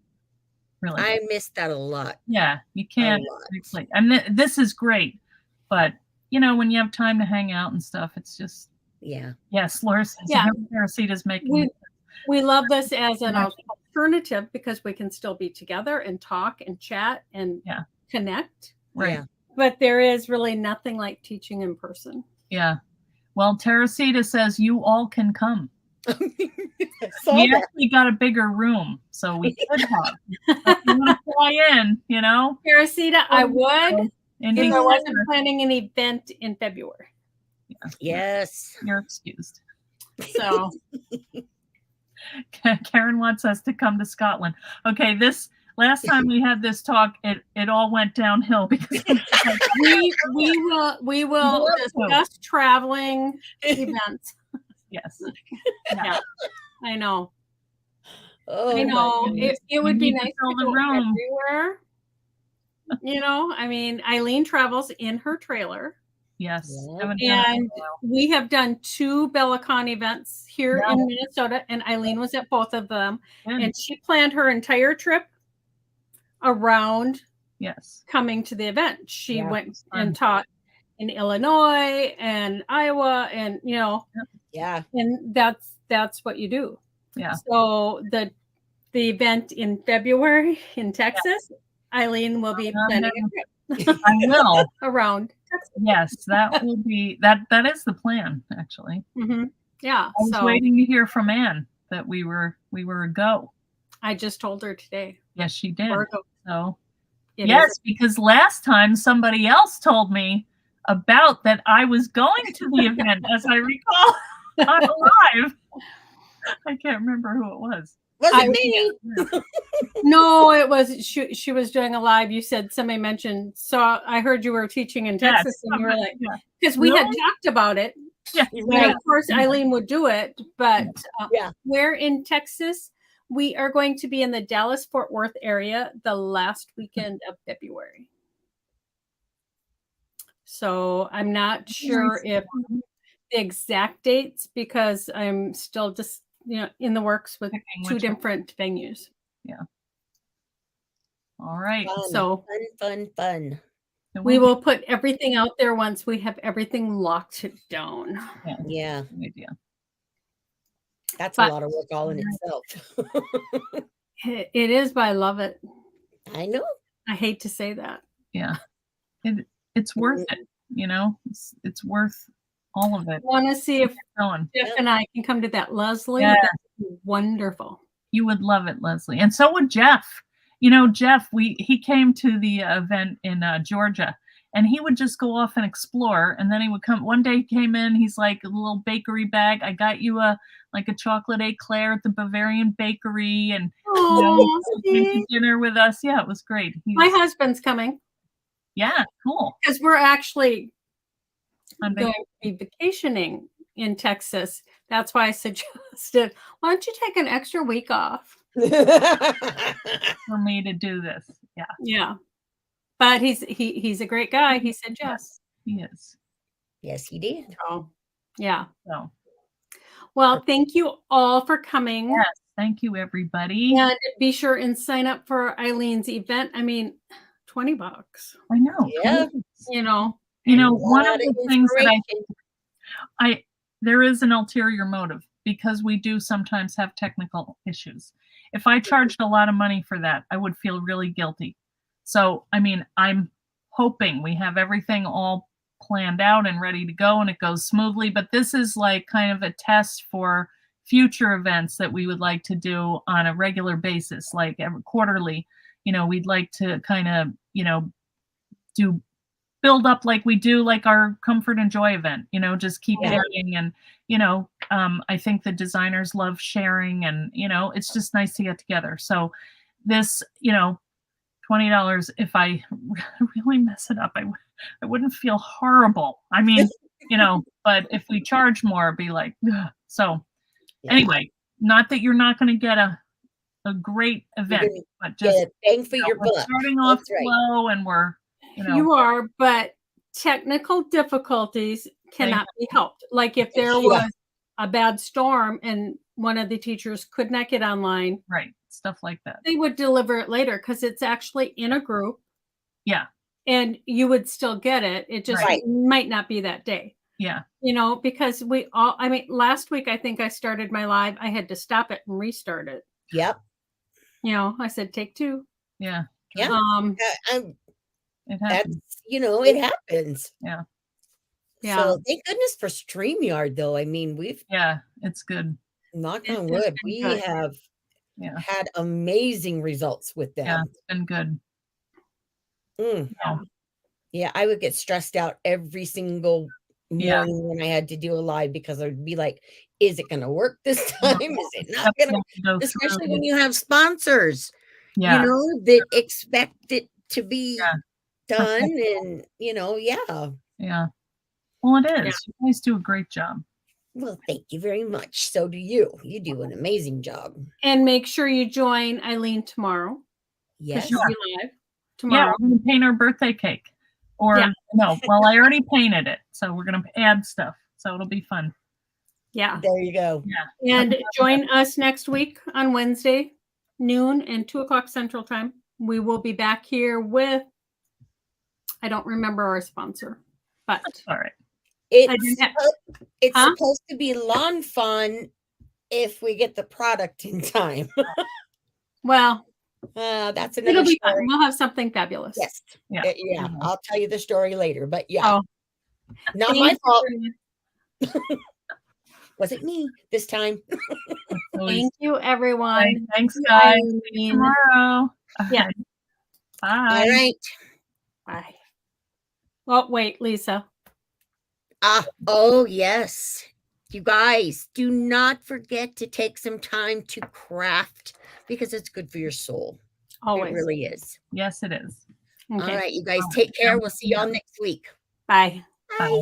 I miss that a lot. Yeah, you can't replace. And this is great, but you know, when you have time to hang out and stuff, it's just yes, Laura says Teresita's making we love this as an alternative because we can still be together and talk and chat and connect. Right. But there is really nothing like teaching in person. Yeah. Well, Teresita says you all can come. We actually got a bigger room, so we could have. If you want to fly in, you know. Teresita, I would. And if I wasn't planning an event in February. Yes. You're excused. So Karen wants us to come to Scotland. Okay, this last time we had this talk, it all went downhill because we will discuss traveling events. Yes. Yeah. I know. Oh, I know. It would be nice to go room everywhere. You know, I mean, Eileen travels in her trailer. Yes. Yeah. Haven't done it in And a while. we have done 2 BellaCon events here Yeah. in Minnesota, and Eileen was at both of them. Good. And she planned her entire trip around Yes. coming to the event. She Yeah. went Fun. and taught in Illinois and Iowa, and Yeah. and that's what you do. Yeah. So the event in February in Texas, Eileen will be planning a trip I will. around Texas. Yes, that will be that is the plan, actually. Yeah. I was So waiting to hear from Ann that we were a go. I just told her today. Yes, she did. We're a go. So It yes, is. because last time somebody else told me about that I was going to the event, as I recall, on live. I can't remember who it was. Wasn't me. No, it was she was doing a live. You said somebody mentioned, so I heard you were teaching in Yes, Texas, and you were like, yeah. because we had Really? talked about it. Yeah. And of course, Eileen would do it, but Yeah. we're in Texas. We are going to be in the Dallas-Fort Worth area the last weekend of February. So I'm not sure if the exact dates, because I'm still just in the works with Picking 2 which one. different venues. Yeah. All right. Fun, So fun. So we will put everything out there once we have everything locked down. Yeah. Good idea. That's But- a lot of work all in itself. It is, but I love it. I know. I hate to say that. Yeah. It's worth it, It's worth all of it. Want to see if Going. Jeff and I can come to that. Leslie, Yeah. that's wonderful. You would love it, Leslie. And so would Jeff. Jeff, he came to the event in Georgia, and he would just go off and explore. And then he would come one day, he came in, he's like, a little bakery bag. I got you a chocolate eclair at the Bavarian bakery, and Oh, went to dinner with us. Yeah, it was great. my husband's coming Yeah, cool. because we're actually On going to be vacationing in Texas. That's why I suggested, why don't you take an extra week off? for me to do this. Yeah, Yeah. But he's a great guy. He said yes. he is. Yes, he did. So, yeah. So Well, thank you all for coming. yes, thank you, everybody. And be sure and sign up for Eileen's event. I mean, $20. I know. Yeah. One of Lot the things that inspiration. there is an ulterior motive, because we do sometimes have technical issues. If I charged a lot of money for that, I would feel really guilty. So, I'm hoping we have everything all planned out and ready to go and it goes smoothly, but this is like kind of a test for future events that we would like to do on a regular basis, like every quarterly. We'd like to kind of, do build up like we do like our Comfort and Joy event, just keep adding. And I think the designers love sharing, and it's just nice to get together. So this, $20, if I really mess it up, I wouldn't feel horrible. But if we charge more, it'd be like, ugh. So anyway, not that you're not going to get a great event, but just Get a bang for your we're buck. starting off That's right. slow, and we're You are, but technical difficulties cannot be helped. Like if there was a bad storm and one of the teachers could not get online, right, stuff like that. they would deliver it later because it's actually in a group. Yeah. And you would still get it. It just might not be that day. Yeah. Because last week, I think I started my live. I had to stop it and restart it. Yep. I said, take 2. Yeah. Yeah. It That's, happens. it happens. Yeah. Yeah. So thank goodness for StreamYard, though. We've It's good. knock It on has wood, been we good. have Yeah. had amazing results with them. Yeah, it's been good. Yeah. Yeah, I would get stressed out every single Yeah. morning when I had to do a live, because I'd be like, is it going to work this time? Is it not going to? Especially when you have sponsors, that expect it to be done. And, Yeah. Well, it is. Yeah. You guys do a great job. Well, thank you very much. So do you. You do an amazing job. And make sure you join Eileen tomorrow. Yes. She'll be live Yeah, tomorrow. we're going to paint our birthday cake. Or Yeah. no, well, I already painted it, so we're gonna add stuff. So it'll be fun. Yeah. There you go. Yeah. And join us next week on Wednesday, noon and 2:00 Central Time. We will be back here with, I don't remember our sponsor, but All right. It's didn't have- it's Huh? supposed to be lawn fun if we get the product in time. well, That's another it'll be story. fun. We'll have something fabulous. Yes. Yeah. Yeah. Mhm. I'll tell you the story later. But yeah, Oh, not thank my you fault. very much. Was it me this time? It's always- Thank you, All right, everyone. thanks, guys. See you Eileen. tomorrow. All Yeah. right. Bye. All right. Bye. Oh, wait, Lisa. Oh yes. You guys, do not forget to take some time to craft because it's good for your soul. Always. It really is. Yes, it is. Okay. All right, you guys take care. We'll see y'all next week. Bye. Bye. Bye.